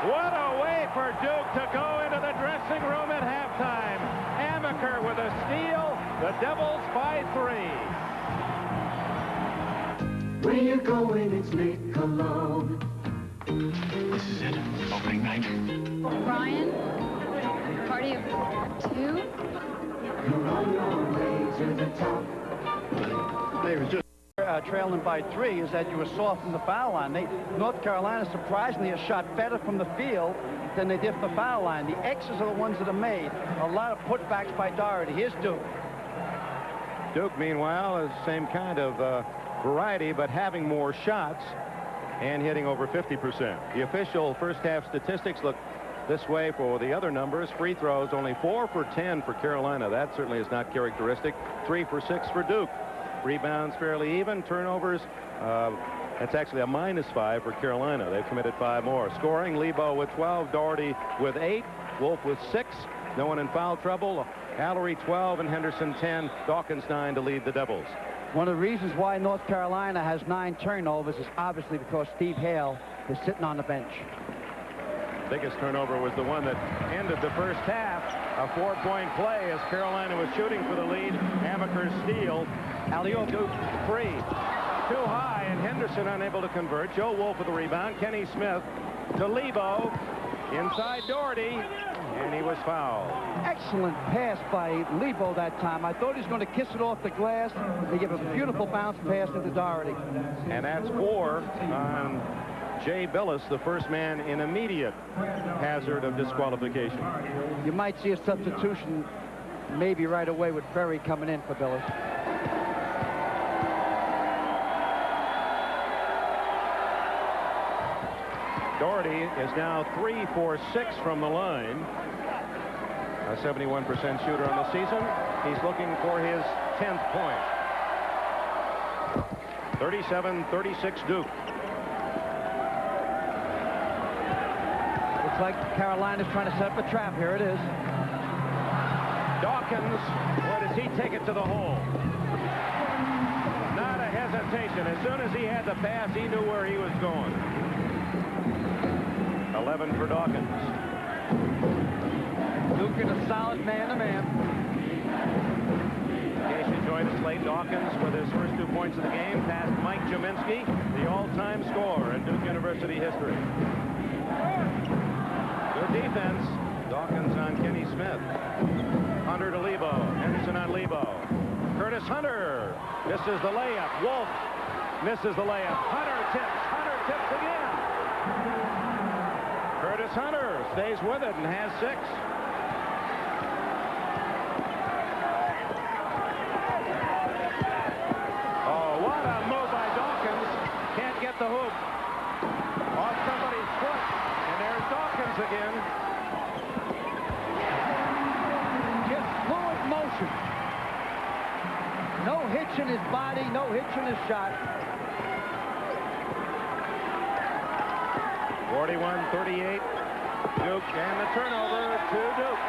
What a way for Duke to go into the dressing room at halftime. Amaker with a steal. The Devils by 3. Where you going? It's Michelob. This is it. Opening night. Brian? Party of 2? You're on your way to the top. They were just trailing by 3 is that you were soft from the foul line. North Carolina surprisingly has shot better from the field than they did from the foul line. The X's are the ones that are made. A lot of putbacks by Doherty. Here's Duke. Duke, meanwhile, is the same kind of variety, but having more shots and hitting over 50%. The official first half statistics look this way for the other numbers. Free throws, only 4 for 10 for Carolina. That certainly is not characteristic. 3 for 6 for Duke. Rebounds fairly even. Turnovers, that's actually a -5 for Carolina. They've committed 5 more. Scoring, Lebo with 12, Doherty with 8, Wolf with 6. No one in foul trouble. Allery 12 and Henderson 10. Dawkins 9 to lead the Devils. One of the reasons why North Carolina has 9 turnovers is obviously because Steve Hale is sitting on the bench. Biggest turnover was the one that ended the first half. A 4-point play as Carolina was shooting for the lead. Amaker's steal. Alley-oop, Duke free. Too high, and Henderson unable to convert. Joe Wolf with the rebound. Kenny Smith to Lebo. Inside Doherty, and he was fouled. Excellent pass by Lebo that time. I thought he was going to kiss it off the glass. They give a beautiful bounce pass into Doherty. And that's 4 on Jay Billis, the first man in immediate hazard of disqualification. You might see a substitution maybe right away with Berry coming in for Billis. Doherty is now 3 for 6 from the line. A 71% shooter on the season. He's looking for his 10th point. 37-36 Duke. Looks like Carolina's trying to set up a trap. Here it is. Dawkins, where does he take it to the hole? Not a hesitation. hesitation. As soon as he had the pass, he knew where he was going. 11 for Dawkins. Duke in a solid man-to-man. In case you joined us late, Dawkins, with his first 2 points of the game, passed Mike Jaminski, the all-time scorer in Duke University history. Good defense. Dawkins on Kenny Smith. Hunter to Lebo. Henderson on Lebo. Curtis Hunter misses the layup. Wolf misses the layup. Hunter tips. Hunter tips again. Curtis Hunter stays with it and has 6. Oh, what a move by Dawkins. Can't get the hoop. Off somebody's foot. And there's Dawkins again. Just fluid motion. No hitch in his body, no hitch in his shot. 41-38. Duke, and the turnover to Duke.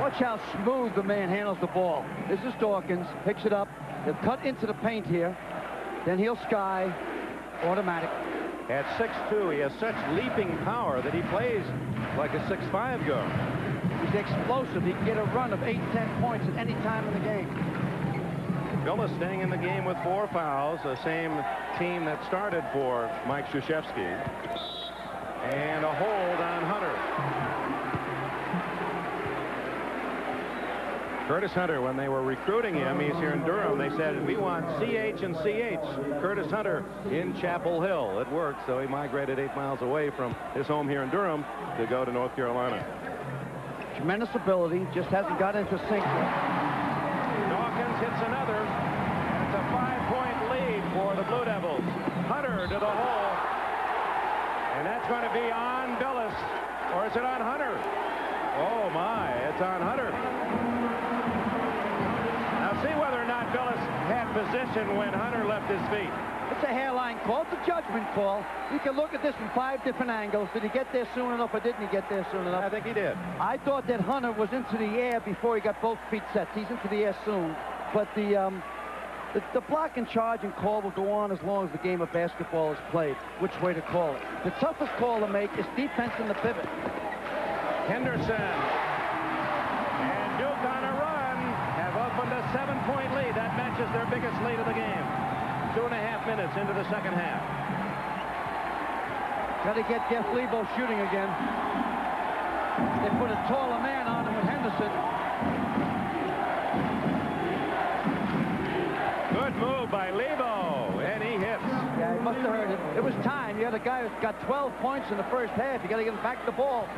Watch how smooth the man handles the ball. This is Dawkins, picks it up. He'll cut into the paint here. Then he'll sky, automatic. At 6'2", he has such leaping power that he plays like a 6'5" guard. He's explosive. He can get a run of 8-10 points at any time in the game. Gullis staying in the game with 4 fouls, the same team that started for Mike Krzyzewski. And a hold on Hunter. Curtis Hunter, when they were recruiting him, he's here in Durham, they said, we want CH and CH. Curtis Hunter in Chapel Hill. It worked, so he migrated 8 miles away from his home here in Durham to go to North Carolina. Tremendous ability, just hasn't got into sync yet. Dawkins hits another, and it's a 5-point lead for the Blue Devils. Hunter to the hole, and that's going to be on Billis, or is it on Hunter? Oh my, it's on Hunter. Now see whether or not Billis had position when Hunter left his feet. It's a hairline call. It's a judgment call. You can look at this from 5 different angles. Did he get there soon enough, or didn't he get there soon enough? I think he did. I thought that Hunter was into the air before he got both feet set. He's into the air soon. But the block and charge and call will go on as long as the game of basketball is played. Which way to call it? The toughest call to make is defense in the pivot. Henderson and Duke on a run have opened a 7-point lead. That matches their biggest lead of the game. 2.5 minutes into the second half. Got to get Jeff Lebo shooting again. They put a taller man on him with Henderson. Good move by Lebo, and he hits. Yeah, he must have heard it. It was time. You had a guy who's got 12 points in the first half. You got to get him back the ball.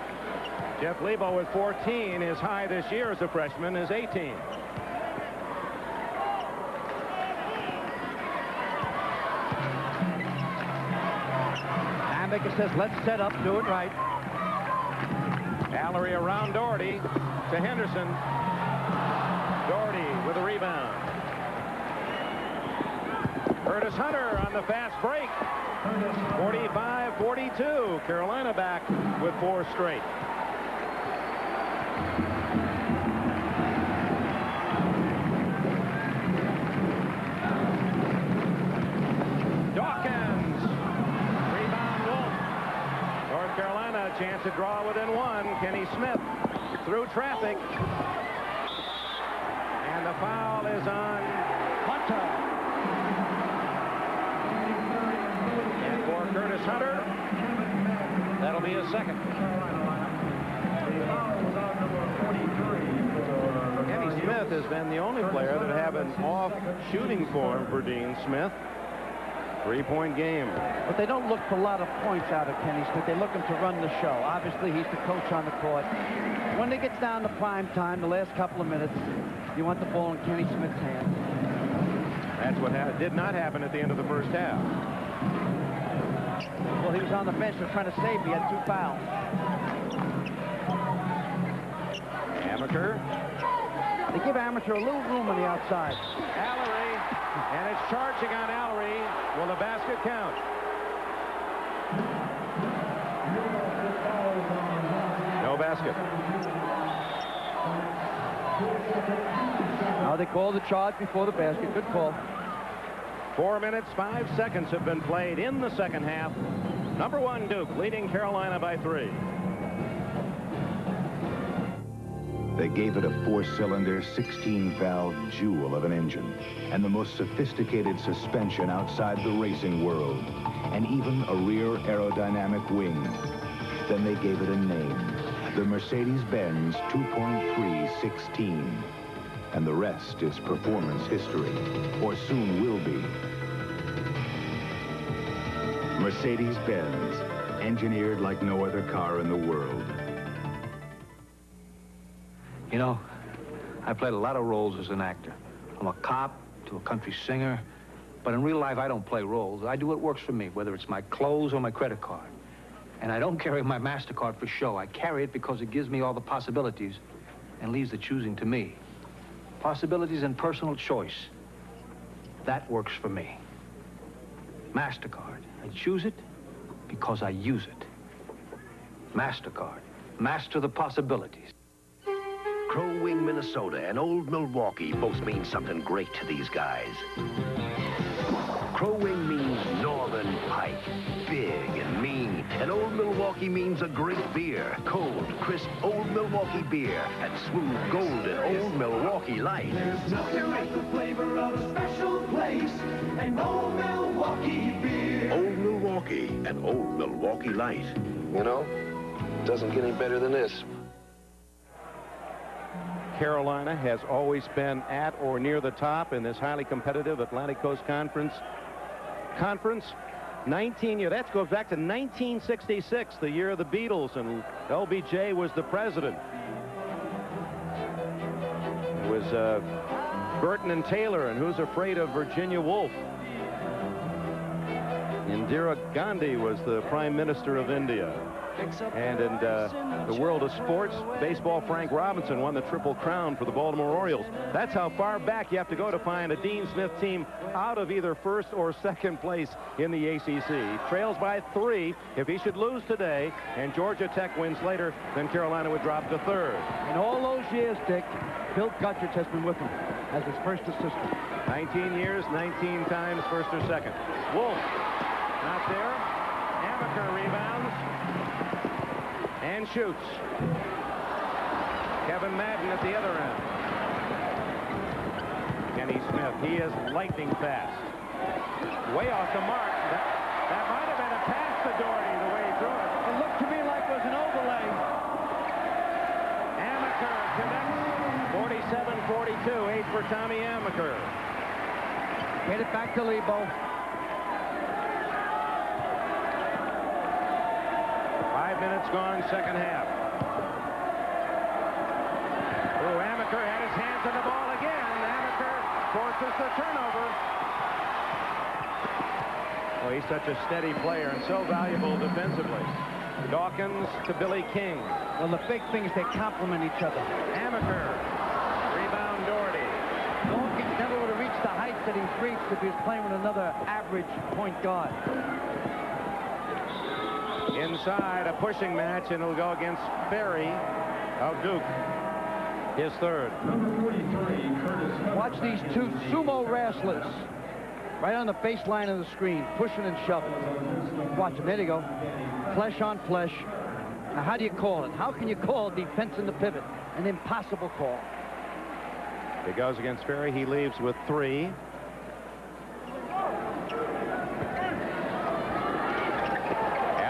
Jeff Lebo with 14. His high this year as a freshman is 18. Hammaker says, let's set up, do it right. Allery around Doherty to Henderson. Doherty with a rebound. Curtis Hunter on the fast break. 45-42. Carolina back with 4 straight. Dawkins. Rebound Wolf. North Carolina a chance to draw within 1. Kenny Smith through traffic. And the foul is on Hunter. And for Curtis Hunter, that'll be his second. Kenny Smith has been the only player that have an off shooting form for Dean Smith. 3-point game. But they don't look for a lot of points out of Kenny Smith. They look him to run the show. Obviously, he's the coach on the court. When it gets down to prime time, the last couple of minutes, you want the ball in Kenny Smith's hands. That's what did not happen at the end of the first half. Well, he was on the bench. He was trying to save. He had 2 fouls. Amateur. They give Amateur a little room on the outside. Allery, and it's charging on Allery. Will the basket count? No basket. Now they call the charge before the basket. Good call. 4 minutes, 5 seconds have been played in the second half. Number 1 Duke leading Carolina by 3. They gave it a 4-cylinder, 16-valve jewel of an engine and the most sophisticated suspension outside the racing world, and even a rear aerodynamic wing. Then they gave it a name, the Mercedes-Benz 2.316. And the rest is performance history, or soon will be. Mercedes-Benz, engineered like no other car in the world. You know, I played a lot of roles as an actor. From a cop to a country singer. But in real life, I don't play roles. I do what works for me, whether it's my clothes or my credit card. And I don't carry my MasterCard for show. I carry it because it gives me all the possibilities and leaves the choosing to me. Possibilities and personal choice. That works for me. MasterCard. I choose it because I use it. MasterCard. Master the possibilities. Crow Wing, Minnesota, and Old Milwaukee both mean something great to these guys. Crow Wing means Northern Pike, big and mean. And Old Milwaukee means a great beer, cold, crisp Old Milwaukee beer, and smooth, golden Old Milwaukee Light. There's nothing like the flavor of a special place, and Old Milwaukee beer. Old Milwaukee and Old Milwaukee Light. You know, doesn't get any better than this. Carolina has always been at or near the top in this highly competitive Atlantic Coast Conference. 19 years. That goes back to 1966, the year of the Beatles, and LBJ was the president. It was Burton and Taylor, and Who's Afraid of Virginia Woolf. Indira Gandhi was the Prime Minister of India. And in the world of sports, baseball, Frank Robinson won the Triple Crown for the Baltimore Orioles. That's how far back you have to go to find a Dean Smith team out of either first or second place in the ACC. Trails by 3. If he should lose today and Georgia Tech wins later, then Carolina would drop to 3rd. In all those years, Dick, Bill Guttridge has been with him as his first assistant. 19 years, 19 times first or second. Wolf, not there. Amaker rebounds and shoots. Kevin Madden at the other end. Kenny Smith, he is lightning fast. Way off the mark. That might have been a pass to Doherty the way he threw it. It looked to me like it was an overlay. Amaker connects. 47-42, 8 for Tommy Amaker. Get it back to Lebo. 5 minutes gone, second half. Oh, Amaker had his hands on the ball again. Amaker forces the turnover. Oh, he's such a steady player and so valuable defensively. Dawkins to Billy King. Well, the big thing is they complement each other. Amaker. Rebound Doherty. Dawkins never would have reached the heights that he's reached if he was playing with another average point guard. Inside, a pushing match, and it'll go against Ferry of Duke. His third. Watch these two sumo wrestlers right on the baseline of the screen, pushing and shoving. Watch them. There they go. Flesh on flesh. Now, how do you call it? How can you call defense in the pivot? An impossible call. He goes against Ferry. He leaves with 3.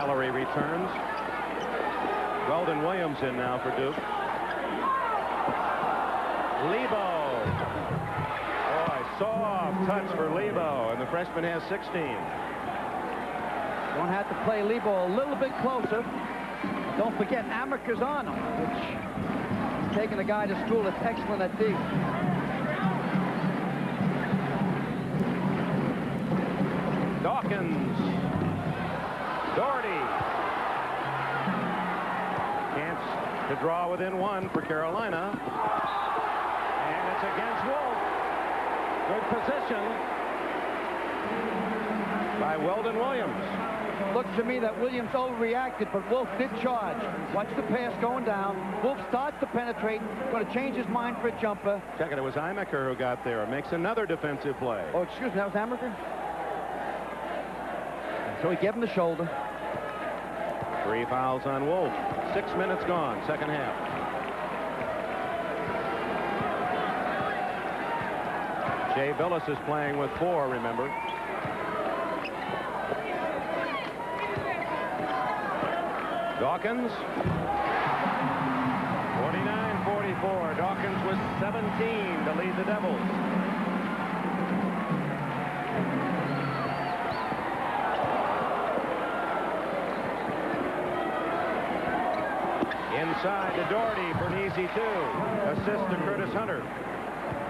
Allery returns. Weldon Williams in now for Duke. Lebo. Boy, soft touch for Lebo, and the freshman has 16. Going to have to play Lebo a little bit closer. Don't forget, Amaker's on him, which is taking a guy to school that's excellent at D. Dawkins. Doherty. Chance to draw within 1 for Carolina. And it's against Wolf. Good position by Weldon Williams. Looked to me that Williams overreacted, but Wolf did charge. Watch the pass going down. Wolf starts to penetrate. Going to change his mind for a jumper. Check it. It was Imaker who got there. Makes another defensive play. Oh, excuse me. That was Amaker? So he gave him the shoulder. 3 fouls on Wolf. 6 minutes gone, second half. Jay Billis is playing with 4, remember. Dawkins. 49-44. Dawkins with 17 to lead the Devils. Inside to Doherty for an easy 2. Assist to Curtis Hunter.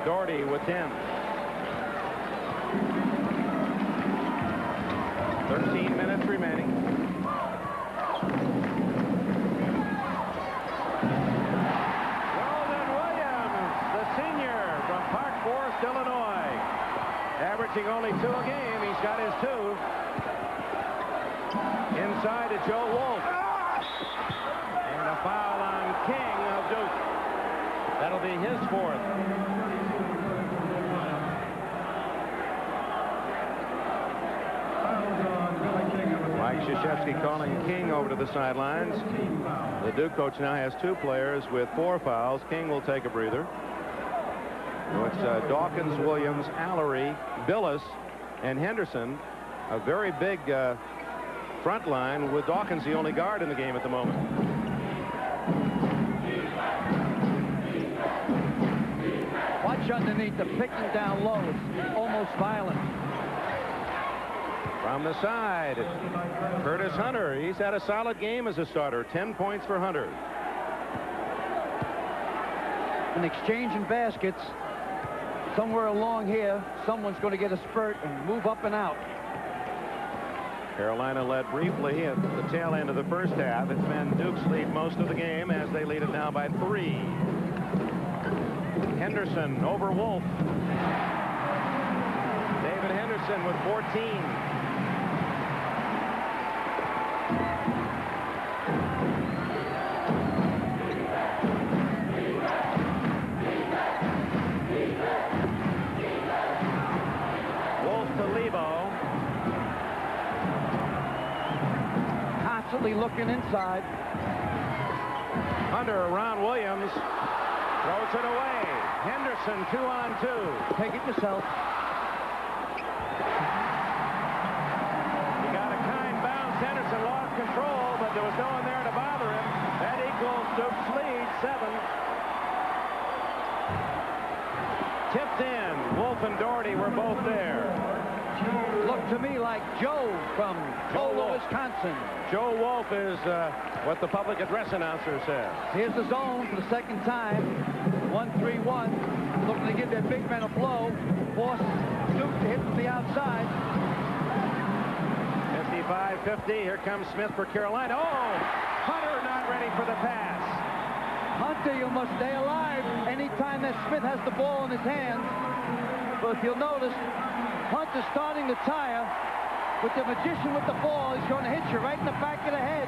Doherty with 10. 13 minutes remaining. Weldon Williams, the senior from Park Forest, Illinois. Averaging only 2 a game. He's got his 2. Inside to Joe Wolf. And a foul on King of Duke. That'll be his 4th. Mike Krzyzewski calling King over to the sidelines. The Duke coach now has 2 players with 4 fouls. King will take a breather. So it's Dawkins, Williams, Allery, Billis, and Henderson. A very big front line with Dawkins the only guard in the game at the moment. Watch underneath the picking down low. It's almost violent. From the side, Curtis Hunter. He's had a solid game as a starter. 10 points for Hunter. An exchange in baskets. Somewhere along here, someone's going to get a spurt and move up and out. Carolina led briefly at the tail end of the first half. It's been Duke's lead most of the game as they lead it now by 3. Henderson over Wolf. David Henderson with 14. Constantly looking inside. Hunter around Williams. Throws it away. Henderson 2-on-2. Take it yourself. He got a kind bounce. Henderson lost control, but there was no one there to bother him. That equals Duke's lead, 7. Tipped in. Wolf and Doherty were both there. Looked to me like Joe from Polo, Wisconsin. Joe Wolf is what the public address announcer says. Here's the zone for the second time. 1-3-1. Looking to give their big men a blow. Force Duke to hit from the outside. 55-50. Here comes Smith for Carolina. Oh! Hunter not ready for the pass. Hunter, you must stay alive anytime that Smith has the ball in his hands. But if you'll notice, Hunter's starting to tire. With the magician with the ball, he's going to hit you right in the back of the head.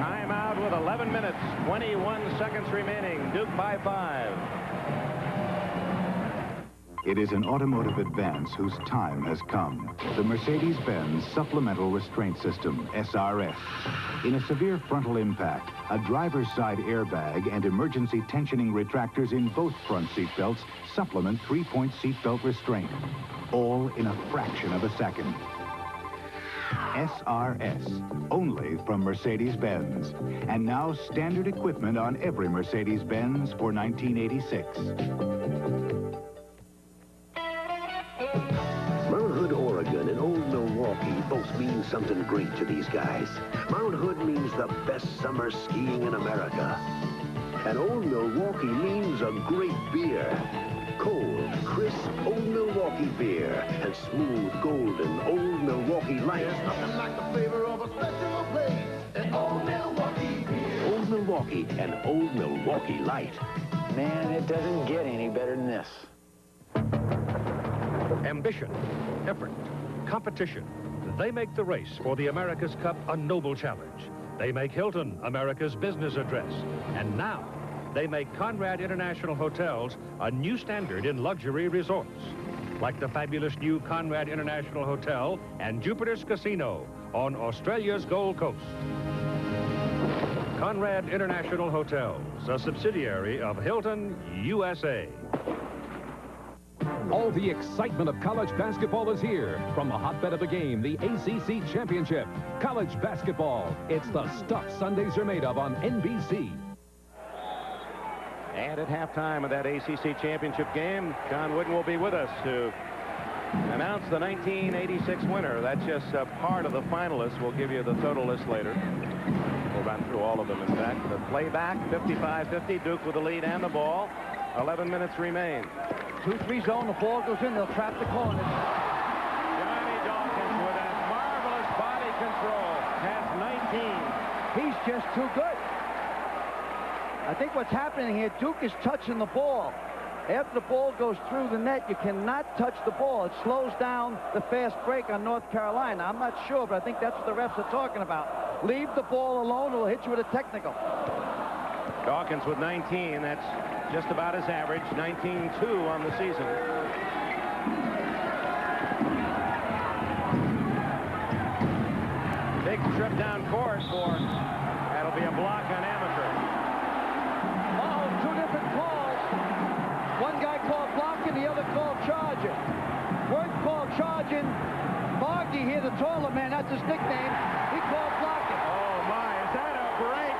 Timeout with 11 minutes, 21 seconds remaining. Duke by 5. It is an automotive advance whose time has come. The Mercedes-Benz Supplemental Restraint System, SRS. In a severe frontal impact, a driver's side airbag and emergency tensioning retractors in both front seatbelts supplement 3-point seatbelt restraint. All in a fraction of a second. SRS, only from Mercedes-Benz. And now standard equipment on every Mercedes-Benz for 1986. Mount Hood, Oregon and Old Milwaukee both mean something great to these guys. Mount Hood means the best summer skiing in America. And Old Milwaukee means a great beer. Cold, crisp Old Milwaukee beer and smooth, golden Old Milwaukee Light. There's nothing like the flavor of a special place at Old Milwaukee beer. Old Milwaukee and Old Milwaukee Light. Man, it doesn't get any better than this. Ambition, effort, competition. They make the race for the America's Cup a noble challenge. They make Hilton America's business address. And now, they make Conrad International Hotels a new standard in luxury resorts. Like the fabulous new Conrad International Hotel and Jupiter's Casino on Australia's Gold Coast. Conrad International Hotels, a subsidiary of Hilton, USA. All the excitement of college basketball is here. From the hotbed of the game, the ACC Championship. College basketball. It's the stuff Sundays are made of on NBC. And at halftime of that ACC Championship game, John Wooden will be with us to announce the 1986 winner. That's just a part of the finalists. We'll give you the total list later. We'll run through all of them, in fact. The playback, 55-50, Duke with the lead and the ball. 11 minutes remain. 2-3 zone, the ball goes in, they'll trap the corners. Johnny Dawkins with that marvelous body control has 19. He's just too good. I think what's happening here, Duke is touching the ball. After the ball goes through the net, you cannot touch the ball. It slows down the fast break on North Carolina. I'm not sure, but I think that's what the refs are talking about. Leave the ball alone, it'll hit you with a technical. Dawkins with 19, that's just about his average, 19-2 on the season. Big trip down court for, that'll be a block on Amaker. Oh, two different calls. One guy called blocking, the other called charging. Word called charging. Margie here, the taller man, that's his nickname. He called blocking. Oh my, is that a break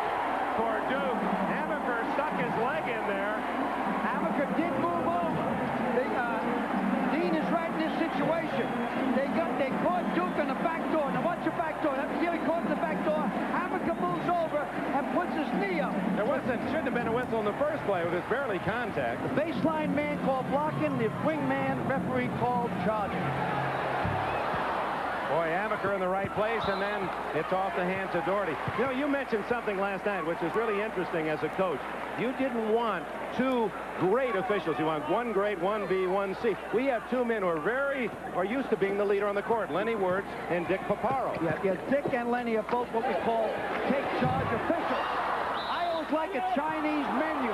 for Duke? Amaker stuck his leg in there. Amaker did move over. Dean is right in this situation. They caught Duke on the back door. Now watch the back door. Here he caught in the back door. Amaker moves over and puts his knee up. Shouldn't have been a whistle in the first play. It was barely contact. The baseline man called blocking. The wingman referee called charging. Boy, Amaker in the right place, and then it's off the hands of Doherty. You know, you mentioned something last night, which is really interesting as a coach. You didn't want two great officials. You want one great, one B, one C. We have two men who are used to being the leader on the court, Lenny Wirtz and Dick Paparo. Yeah, Dick and Lenny are both what we call take charge officials. I always like a Chinese menu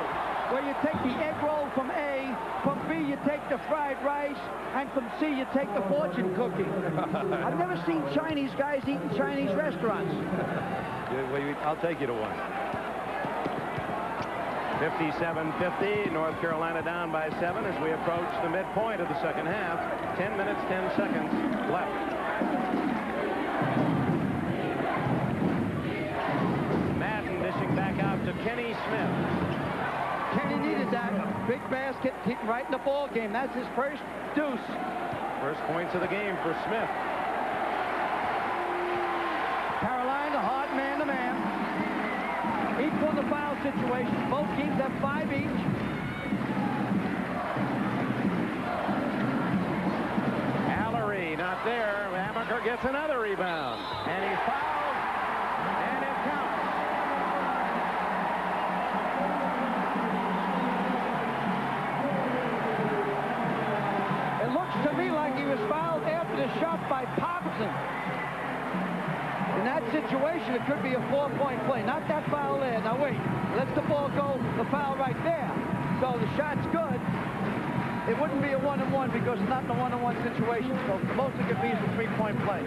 where you take the egg roll from A, from B you take the fried rice, and from C you take the fortune cookie. I've never seen Chinese guys eat in Chinese restaurants. I'll take you to one. 57-50, North Carolina down by 7 as we approach the midpoint of the second half. 10 minutes, 10 seconds left. Madden dishing back out to Kenny Smith. Kenny needed that. Big basket, right in the ball game. That's his first deuce. First points of the game for Smith. Carolina, hard man-to-man. Equal in the foul situation. Both teams have 5 each. Allery not there. Amaker gets another rebound. And he's fouled. And it counts. It looks to me like he was fouled after the shot by Popson. In that situation, it could be a 4-point play. Not that foul there. Now wait, lets the ball go, the foul right there. So the shot's good. It wouldn't be a 1-on-1 because it's not in a 1-on-1 situation. So the most it could be is a 3-point play.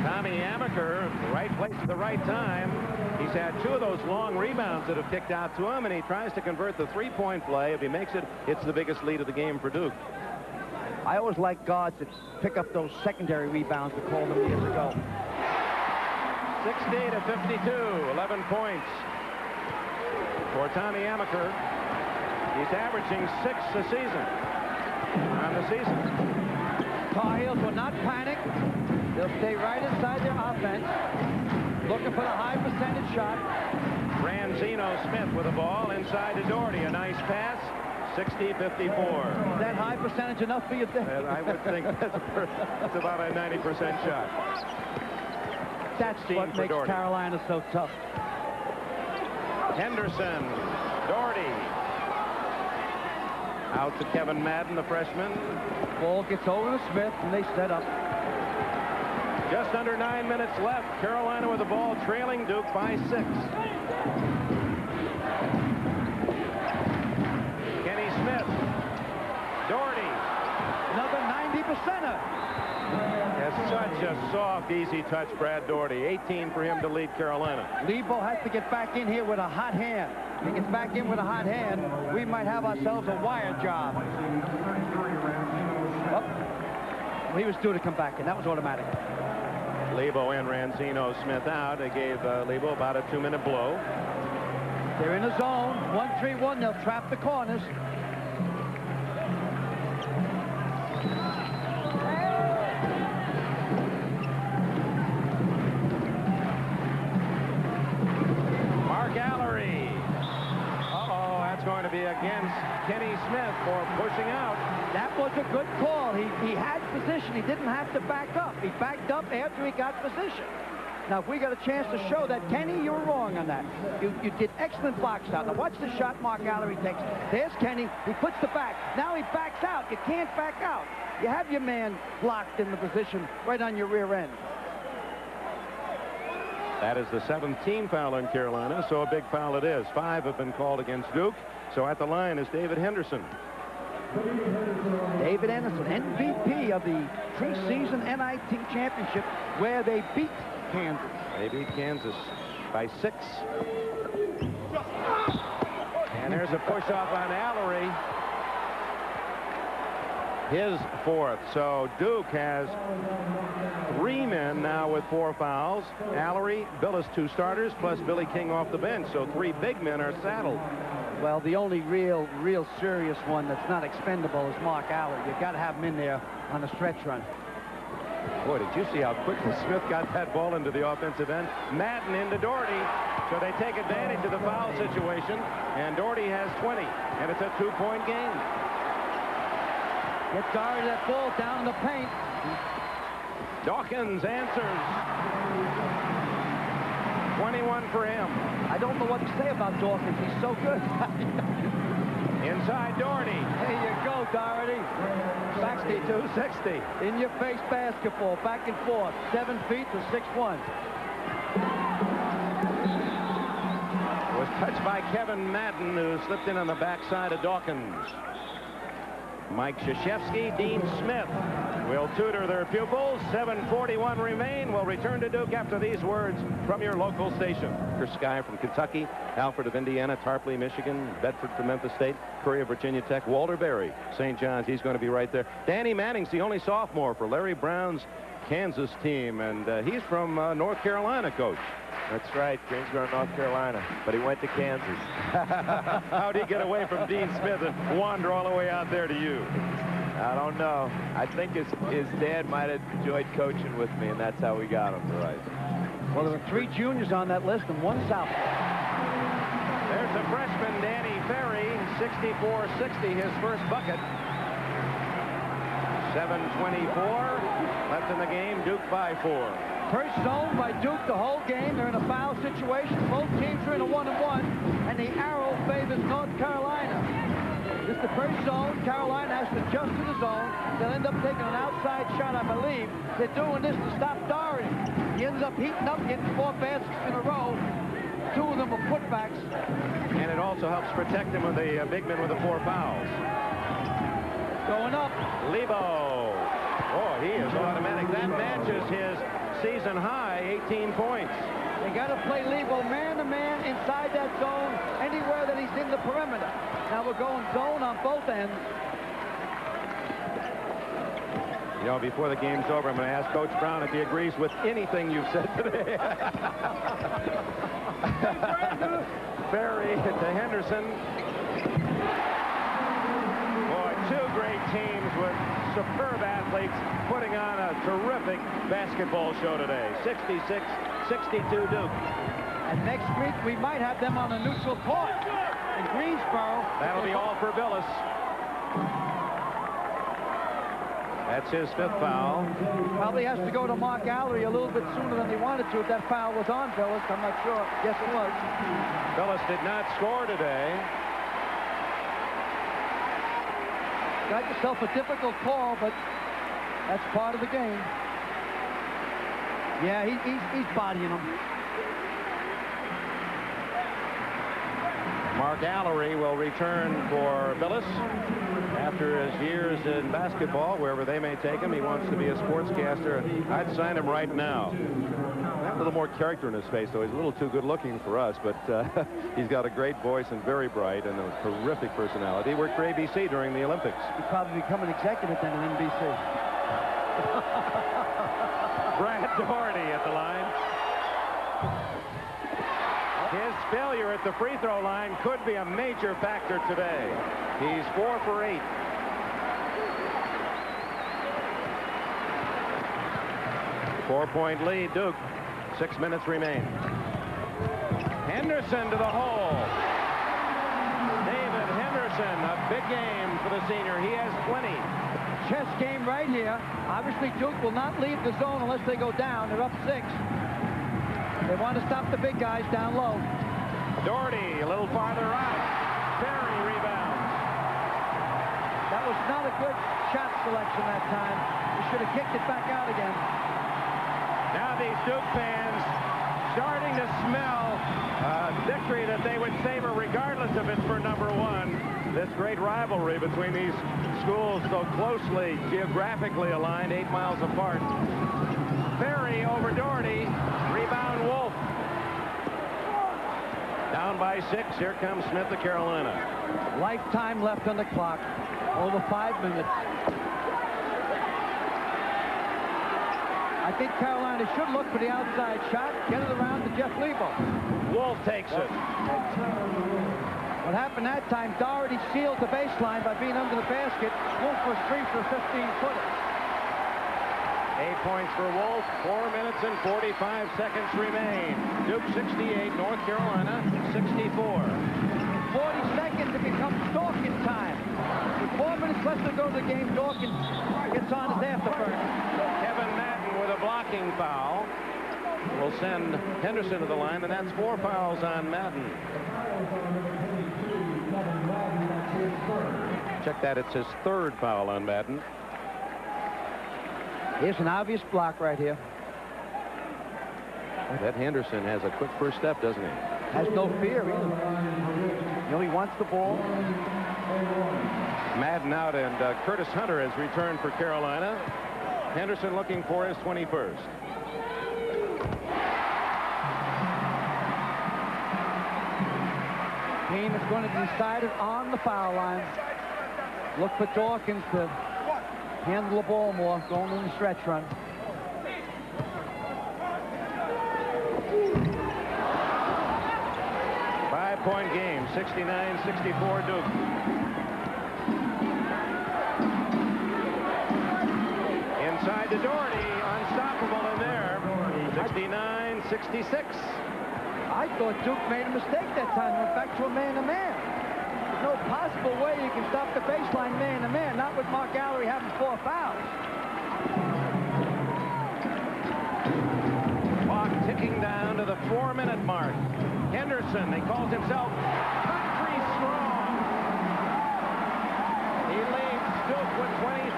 Tommy Amaker, the right place at the right time. He's had 2 of those long rebounds that have kicked out to him, and he tries to convert the 3-point play. If he makes it, it's the biggest lead of the game for Duke. I always like guards that pick up those secondary rebounds, we called them years ago. 60-52, 11 points for Tommy Amaker. He's averaging 6 a season on the season. Tar Heels will not panic. They'll stay right inside their offense, looking for the high percentage shot. Branzino Smith with the ball inside to Doherty. A nice pass. 60-54. Is that high percentage enough for you? I would think that's about a 90% shot. That's what makes Doherty. Carolina so tough. Henderson, Doherty. Out to Kevin Madden, the freshman. Ball gets over to Smith, and they set up. Just under 9 minutes left. Carolina with the ball, trailing Duke by 6. Kenny Smith. Doherty. Another 90%er. That's such a soft, easy touch, Brad Doherty. 18 for him to lead Carolina. Lebo has to get back in here with a hot hand. If he gets back in with a hot hand, we might have ourselves a wire job. Well, he was due to come back in. That was automatic. Lebo in, Rancino, Smith out. They gave Lebo about a 2-minute blow. They're in a zone. 1-3-1. They'll trap the corners. Going to be against Kenny Smith for pushing out. That was a good call. He had position. He didn't have to back up. He backed up after he got position. Now, if we got a chance to show that, Kenny, you're wrong on that. You did excellent blocks out. Now, watch the shot Mark Allery takes. There's Kenny. He puts the back. Now he backs out. You can't back out. You have your man blocked in the position right on your rear end. That is the 7th team foul in Carolina, so a big foul it is. 5 have been called against Duke. So at the line is David Henderson. David Henderson, MVP of the preseason NIT championship, where they beat Kansas. They beat Kansas by 6. And there's a push-off on Allery. His 4th. So Duke has 3 men now with 4 fouls. Allery, Billis 2 starters, plus Billy King off the bench. So 3 big men are saddled. Well, the only real serious one that's not expendable is Mark Allery. You've got to have him in there on a stretch run. Boy, did you see how quickly Smith got that ball into the offensive end? Madden into Doherty. So they take advantage of the foul situation. And Doherty has 20. And it's a 2-point game. Gets Doherty that ball down in the paint. Dawkins answers. 21 for him. I don't know what to say about Dawkins. He's so good. Inside Doherty. There you go, Doherty. 62-60. In your face basketball, back and forth. 7 feet to 6'1". Was touched by Kevin Madden, who slipped in on the backside of Dawkins. Mike Krzyzewski, Dean Smith will tutor their pupils. 7:41 remain. We'll return to Duke after these words from your local station. Chris Sky from Kentucky, Alfred of Indiana, Tarpley, Michigan, Bedford from Memphis State, Curry of Virginia Tech, Walter Berry, St. John's. He's going to be right there. Danny Manning's the only sophomore for Larry Brown's Kansas team, and he's from North Carolina, Coach. That's right, Greensboro, North Carolina, but he went to Kansas. How'd he get away from Dean Smith and wander all the way out there to you? I don't know. I think his dad might have enjoyed coaching with me, and that's how we got him right. Well, there were 3 juniors on that list and 1 sophomore. There's the freshman, Danny Ferry, 64-60, his first bucket. 7:24 left in the game. Duke by 4. First zone by Duke the whole game. They're in a foul situation. Both teams are in a 1-1, and the arrow favors North Carolina. This is the first zone. Carolina has to adjust to the zone. They'll end up taking an outside shot, I believe. They're doing this to stop Doherty. He ends up heating up, getting 4 baskets in a row. 2 of them are putbacks. And it also helps protect him with the big men with the 4 fouls. Going up. Lebo. Oh, he is automatic. That matches his season high, 18 points. They got to play Lebo man-to-man inside that zone, anywhere that he's in the perimeter. Now we're going zone on both ends. You know, before the game's over, I'm going to ask Coach Brown if he agrees with anything you've said today. Ferry to Henderson. Boy, 2 great teams with superb athletes putting on a terrific basketball show today. 66-62 Duke. And next week we might have them on a neutral court in Greensboro. That'll be all for Billis. That's his 5th foul. Probably has to go to Mark Allery a little bit sooner than he wanted to if that foul was on Billis. I'm not sure. Yes, it was. Billis did not score today. Got yourself a difficult call, but that's part of the game. Yeah, he's bodying him. Mark Allery will return for Billis. After his years in basketball, wherever they may take him, he wants to be a sportscaster. I'd sign him right now. A little more character in his face, though. He's a little too good looking for us, but he's got a great voice and very bright and a terrific personality. He worked for ABC during the Olympics. He'd probably become an executive then at NBC. Brad Doherty at the line. His failure at the free throw line could be a major factor today. He's 4 for 8. Four-point lead, Duke. 6 minutes remain. Henderson to the hole. David Henderson, a big game for the senior. He has 20. Chess game right here. Obviously, Duke will not leave the zone unless they go down. They're up 6. They want to stop the big guys down low. Doherty a little farther out. Ferry rebounds. That was not a good shot selection that time. He should have kicked it back out again. Now these Duke fans starting to smell a victory that they would savor regardless if it's for number 1. This great rivalry between these schools so closely geographically aligned, 8 miles apart. Ferry over Doherty. Rebound Wolf. Down by 6. Here comes Smith of Carolina. Lifetime left on the clock. Over 5 minutes. I think Carolina should look for the outside shot. Get it around to Jeff Lebo. Wolf takes it. What happened that time, Doherty sealed the baseline by being under the basket. Wolf was 3 for a 15-footer. 8 points for Wolf. 4 minutes and 45 seconds remain. Duke 68, North Carolina 64. 40 seconds, it becomes Dawkins time. With 4 minutes left to go to the game, Dawkins gets on his afterburner. Kevin Madden with a blocking foul will send Henderson to the line, and that's 4 fouls on Madden. Check that, it's his 3rd foul on Madden. Here's an obvious block right here. That Henderson has a quick first step, doesn't he? Has no fear either. You know, he wants the ball. Madden out, and Curtis Hunter has returned for Carolina. Henderson looking for his 21st. Game is going to be decided on the foul line. Look for Dawkins to handle the ball more, going in the stretch run. Five-point game, 69-64 Duke. Inside to Doherty, unstoppable in there. 69-66. I thought Duke made a mistake that time. Went back to a man-to-man. There's no possible way you can stop the baseline man-to-man, not with Mark Allery having 4 fouls. Clock ticking down to the 4-minute mark. Henderson, he calls himself country strong. He leads Duke with 23.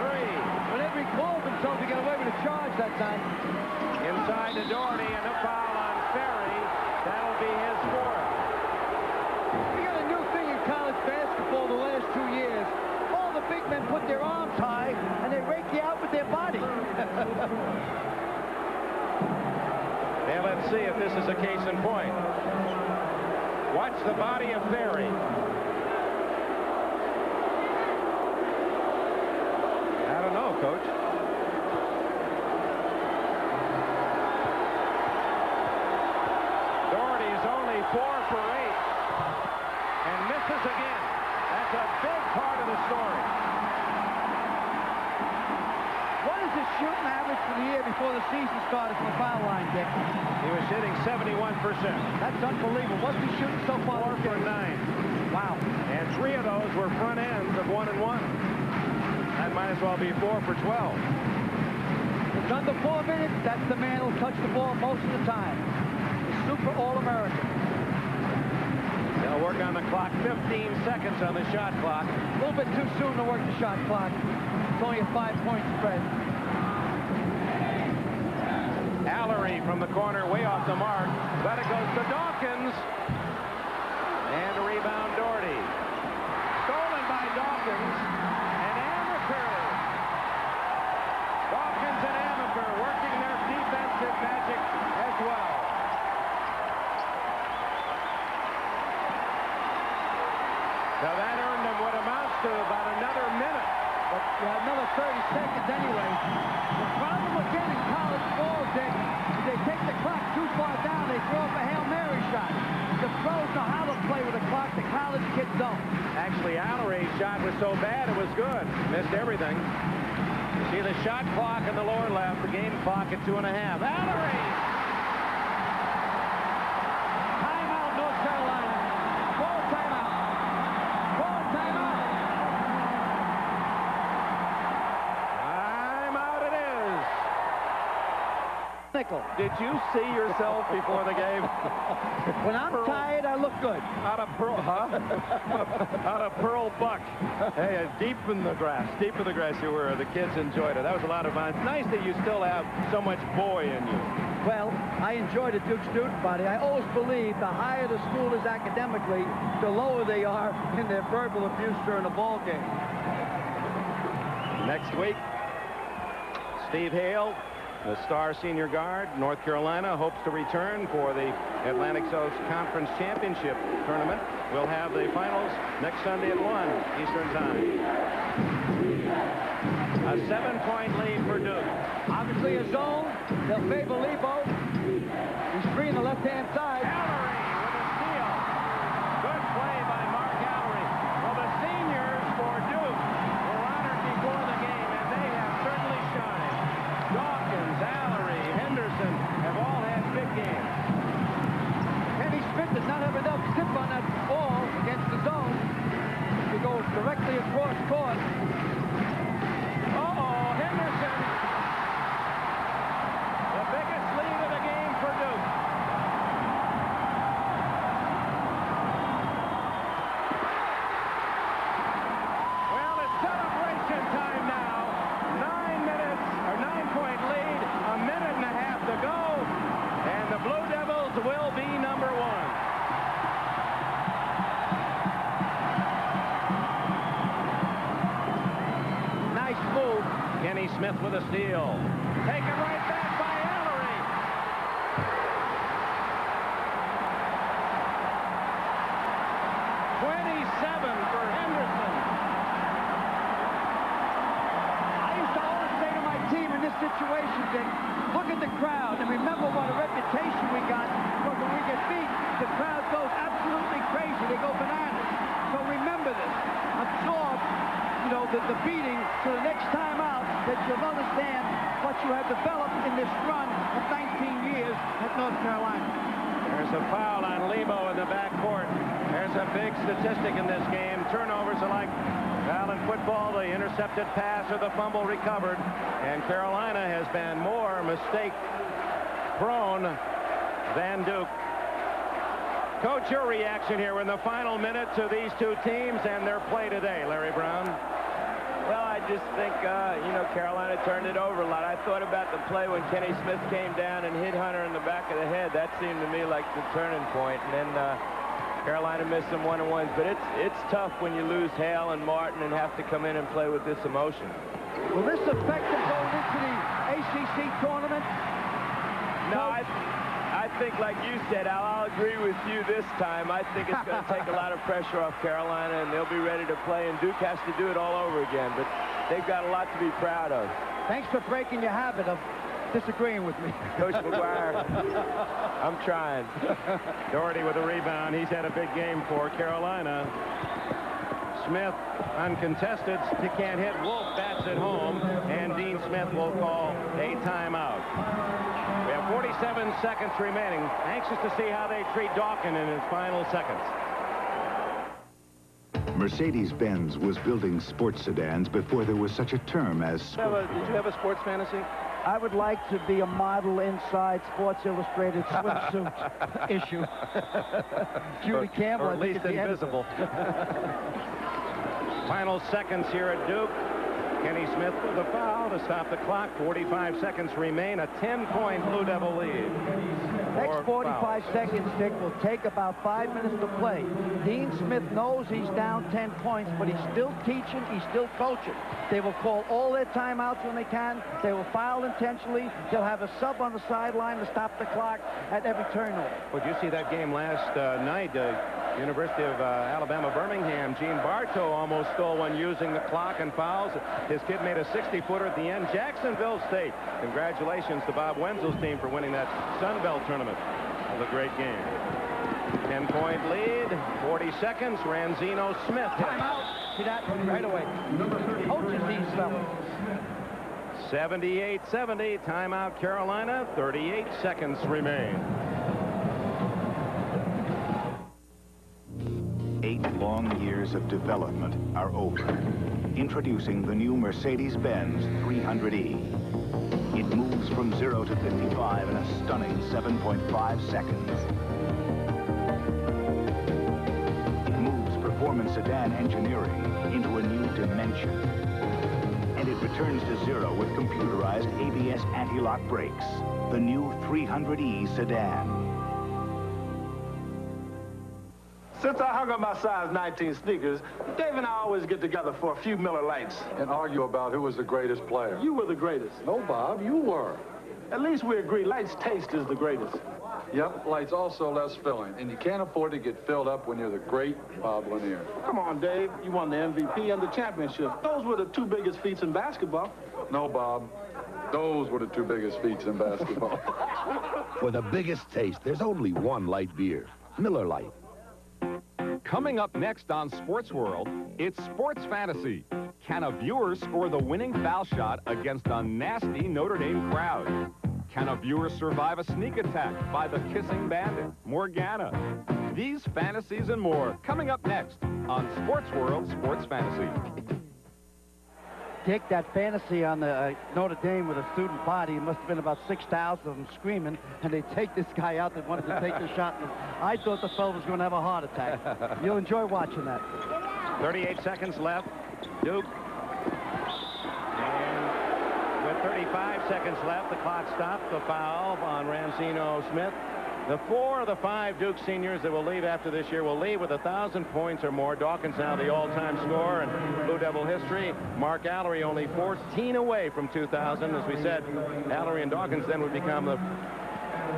Whenever he called himself, he got away with a charge that time. Inside to Doherty, and a foul on Ferry. That'll be his 4th. We got a new thing in college basketball the last 2 years. All the big men put their arms high, and they rake you out with their body. And let's see if this is a case in point. Watch the body of Ferry. I don't know, Coach. Doherty's only 4 for 8 and misses again. That's a big part of the story. What is his shooting average for the year before the season started from the foul line, Dick? He was shooting 71%. That's unbelievable. What's he shooting so far? 4 for 9. Wow. And 3 of those were front ends of 1 and 1. That might as well be 4 for 12. It's under 4 minutes. That's the man who'll touch the ball most of the time. The super All-American. They'll work on the clock. 15 seconds on the shot clock. A little bit too soon to work the shot clock. It's only a 5-point spread. Allery from the corner, way off the mark. But it goes to Dawkins. And a rebound, Doherty. Stolen by Dawkins. And Amaker. Dawkins and Amaker working their defensive magic as well. So that earned them what amounts to about another minute. But another 30 seconds anyway. The problem with getting college balls, Dick, is they take the clock too far down. They throw up a Hail Mary shot. The pros know how to play with a clock. The college kids don't. Actually, Allery's shot was so bad it was good. Missed everything. You see the shot clock in the lower left, the game clock at 2.5. Allery! Timeout, North Carolina. Ball timeout. Ball timeout. Timeout it is. Nickel. Did you see yourself before the game? When I'm tired, I look good. Out of Pearl, huh? Out of Pearl Buck. Hey, deep in the grass you were. The kids enjoyed it. That was a lot of fun. It's nice that you still have so much boy in you. Well, I enjoy the Duke student body. I always believe the higher the school is academically, the lower they are in their verbal abuse during a ball game. Next week, Steve Hale, the star senior guard, North Carolina, hopes to return for the Atlantic Coast Conference Championship tournament. We'll have the finals next Sunday at 1 Eastern Time. A 7-point lead for Duke. Obviously a zone. They'll favor Lebo. He's free on the left-hand side. Allery with a steal. Good play by Mark Allery. Well, the seniors for Duke were honored before the game, and they have certainly shined. Dawkins, Allery, Henderson have all had big games. Kenny Smith does not have enough zip on that ball against the zone to go directly across court. Uh-oh, Henderson. The biggest lead of the game for Duke. Well, it's celebration time now. 9 minutes, or 9-point lead, a minute and a half to go, and the Blue Devils will be number 1. Nice move. Kenny Smith with a steal. Taken right back by Allery. For Henderson. I used to always say to my team in this situation, Dick, look at the crowd and remember what a reputation we got. Because when we get beat, the crowd goes absolutely crazy. They go bananas. So remember this. Absorb, you know, the beating to the next time out, that you'll understand what you have developed in this run of 19 years at North Carolina. There's a foul on Lebo in the backcourt. There's a big statistic in this game. Turnovers are like, well, in football, the intercepted pass or the fumble recovered. And Carolina has been more mistake-prone than Duke. Coach, your reaction here in the final minute to these two teams and their play today, Larry Brown? Well, I just think, you know, Carolina turned it over a lot. I thought about the play when Kenny Smith came down and hit Hunter in the back of the head. That seemed to me like the turning point. And then Carolina missed some one-on-ones. But it's tough when you lose Hale and Martin and have to come in and play with this emotion. Will this affect them going into the ACC tournament? No, I think, like you said, I'll agree with you this time. I think it's going to take a lot of pressure off Carolina, and they'll be ready to play, and Duke has to do it all over again. But they've got a lot to be proud of. Thanks for breaking your habit of disagreeing with me. Coach McGuire, I'm trying. Doherty with a rebound. He's had a big game for Carolina. Smith uncontested. He can't hit. Wolf bats it home, and Dean Smith will call a timeout. We have 47 seconds remaining. Anxious to see how they treat Dawkins in his final seconds. Mercedes-Benz was building sports sedans before there was such a term as... Did you have a sports fantasy? I would like to be a model inside Sports Illustrated swimsuit issue. Judy Campbell, or at least invisible. Final seconds here at Duke. Kenny Smith with a foul to stop the clock. 45 seconds remain. A 10-point Blue Devil lead. Next 45 seconds, Dick, will take about 5 minutes to play. Dean Smith knows he's down 10 points, but he's still teaching, he's still coaching. They will call all their timeouts when they can. They will foul intentionally. They'll have a sub on the sideline to stop the clock at every turnover. Well, did you see that game last night? University of Alabama, Birmingham. Gene Bartow almost stole one using the clock and fouls. His kid made a 60-footer at the end. Jacksonville State. Congratulations to Bob Wenzel's team for winning that Sun Belt tournament. It was a great game. 10-point lead. 40 seconds. Ranzino Smith. Timeout. See that right away. Coaches these fellas. 78-70. Timeout Carolina. 38 seconds remain. 8 long years of development are over. Introducing the new Mercedes-Benz 300E. It moves from 0 to 55 in a stunning 7.5 seconds. It moves performance sedan engineering into a new dimension. And it returns to 0 with computerized ABS anti-lock brakes. The new 300E sedan. Since I hung up my size 19 sneakers, Dave and I always get together for a few Miller Lights. And argue about who was the greatest player. You were the greatest. No, Bob, you were. At least we agree Lights taste is the greatest. Yep, Lights also less filling. And you can't afford to get filled up when you're the great Bob Lanier. Come on, Dave. You won the MVP and the championship. Those were the 2 biggest feats in basketball. No, Bob. Those were the 2 biggest feats in basketball. For the biggest taste, there's only one light beer. Miller Lite. Coming up next on Sports World, it's Sports Fantasy. Can a viewer score the winning foul shot against a nasty Notre Dame crowd? Can a viewer survive a sneak attack by the kissing bandit, Morgana? These fantasies and more coming up next on Sports World Sports Fantasy. Dick, that fantasy on the Notre Dame with a student body, it must have been about 6,000 of them screaming, and they take this guy out that wanted to take the shot. I thought the fellow was going to have a heart attack. You'll enjoy watching that. 38 seconds left. Duke. And with 35 seconds left, the clock stopped. The foul on Ranzino Smith. The 4 of the 5 Duke seniors that will leave after this year will leave with 1,000 points or more. Dawkins now the all-time scorer in Blue Devil history. Mark Allery only 14 away from 2,000. As we said, Allery and Dawkins then would become the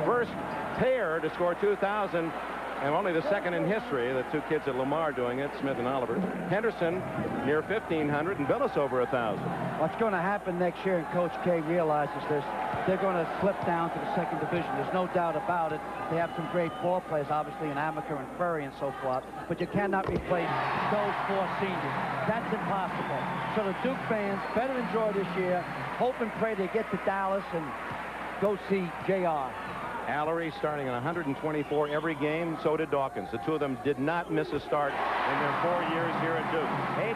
first pair to score 2,000 and only the second in history. The 2 kids at Lamar doing it, Smith and Oliver. Henderson near 1,500 and Billis over 1,000. What's going to happen next year, and Coach K realizes this, they're going to slip down to the 2nd division. There's no doubt about it. They have some great ball players, obviously, in Amaker and Furry and so forth, but you cannot replace those 4 seniors. That's impossible. So the Duke fans better enjoy this year. Hope and pray they get to Dallas and go see J.R. Allery starting at 124 every game. So did Dawkins. The 2 of them did not miss a start in their 4 years here at Duke.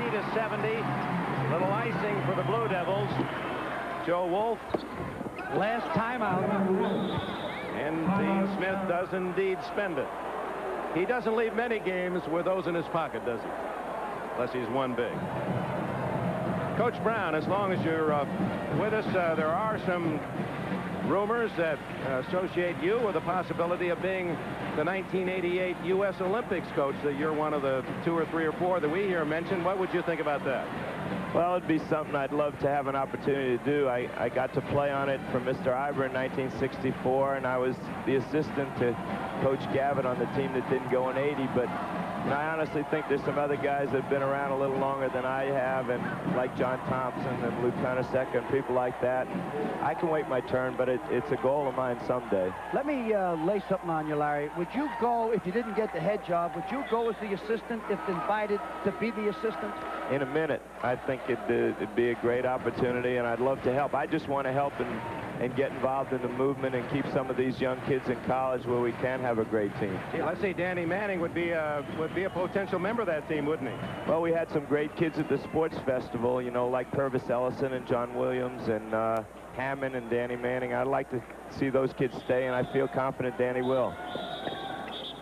80 to 70. Little icing for the Blue Devils. Joe Wolf. Last timeout. And Dean Smith does indeed spend it. He doesn't leave many games with those in his pocket, does he? Unless he's won big. Coach Brown, as long as you're with us, there are some rumors that associate you with the possibility of being the 1988 U.S. Olympics coach, that you're one of the 2 or 3 or 4 that we hear mentioned. What would you think about that? Well, it'd be something I'd love to have an opportunity to do. I got to play on it for Mr. Ivor in 1964, and I was the assistant to Coach Gavitt on the team that didn't go in 80, but you know, I honestly think there's some other guys that have been around a little longer than I have, and like John Thompson and Lou Conasecca and people like that. I can wait my turn, but it's a goal of mine someday. Let me lay something on you, Larry. Would you go, if you didn't get the head job, would you go as the assistant if invited to be the assistant? In a minute. I think it'd be a great opportunity, and I'd love to help. I just want to help and get involved in the movement and keep some of these young kids in college where we can have a great team. Yeah, let's say Danny Manning would be a potential member of that team, wouldn't he? Well, we had some great kids at the sports festival, you know, like Purvis Ellison and John Williams and Hammond and Danny Manning. I'd like to see those kids stay, and I feel confident Danny will.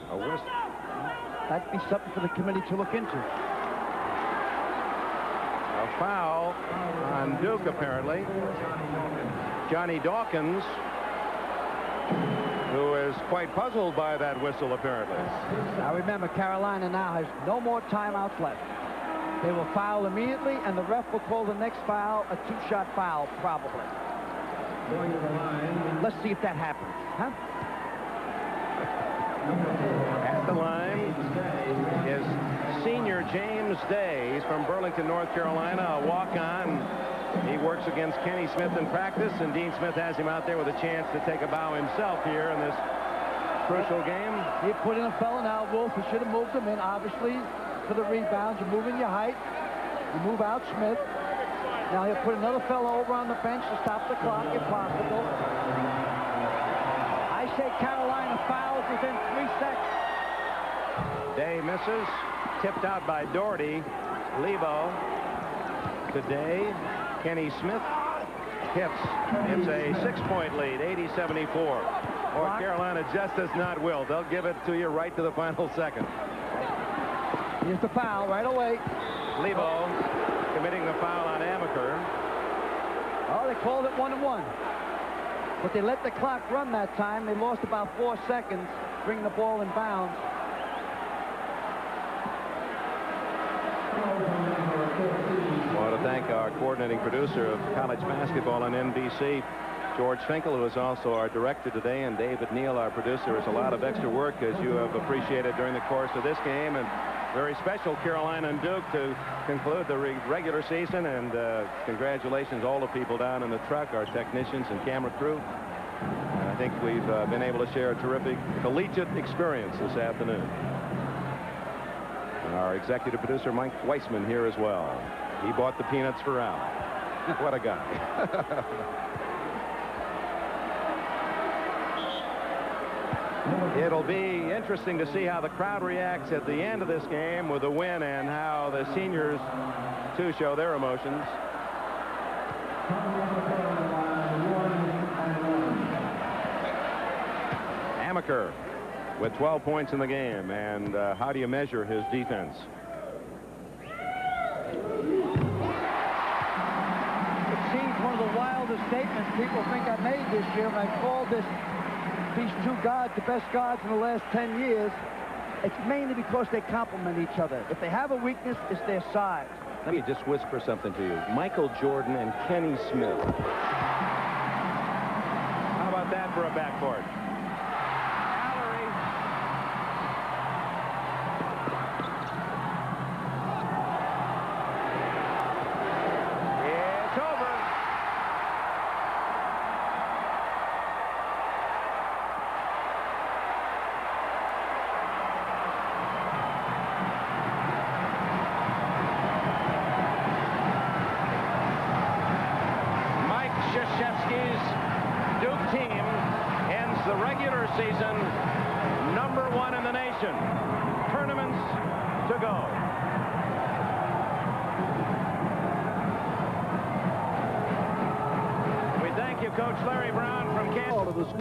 A whistle. That'd be something for the committee to look into. A foul on Duke, apparently. Johnny Dawkins, who is quite puzzled by that whistle, apparently. Now remember, Carolina now has no more timeouts left. They will foul immediately, and the ref will call the next foul a two-shot foul, probably. Let's see if that happens, huh? At the line is senior James Day. He's from Burlington, North Carolina, a walk-on. He works against Kenny Smith in practice, and Dean Smith has him out there with a chance to take a bow himself here in this crucial game. He put in a fella now, Wolf. He should have moved him in, obviously, for the rebounds. You're moving your height. You move out Smith. Now he'll put another fella over on the bench to stop the clock, if possible. I say Carolina fouls within 3 seconds. Day misses. Tipped out by Doherty. Lebo to Day. Kenny Smith hits. It's a 6-point lead, 80-74. Or Carolina just does not will. They'll give it to you right to the final second. Here's the foul right away. Lebo committing the foul on Amaker. Oh, they called it 1-1. But they let the clock run that time. They lost about 4 seconds, bringing the ball in bounds. I want to thank our coordinating producer of college basketball on NBC, George Finkel, who is also our director today, and David Neal, our producer. Is a lot of extra work, as you have appreciated during the course of this game, and very special Carolina and Duke to conclude the regular season. And congratulations all the people down in the truck, our technicians and camera crew. And I think we've been able to share a terrific collegiate experience this afternoon. And our executive producer, Mike Weissman, here as well. He bought the peanuts for Al. What a guy. It'll be interesting to see how the crowd reacts at the end of this game with a win, and how the seniors, too, show their emotions. Amaker with 12 points in the game, and how do you measure his defense? It seems one of the wildest statements people think I made this year when I called these two guards the best guards in the last 10 years. It's mainly because they complement each other. If they have a weakness, it's their size. Let me just whisper something to you. Michael Jordan and Kenny Smith. How about that for a backcourt? Duke team ends the regular season #1 in the nation. Tournaments to go. We thank you, Coach Larry Brown from Kansas.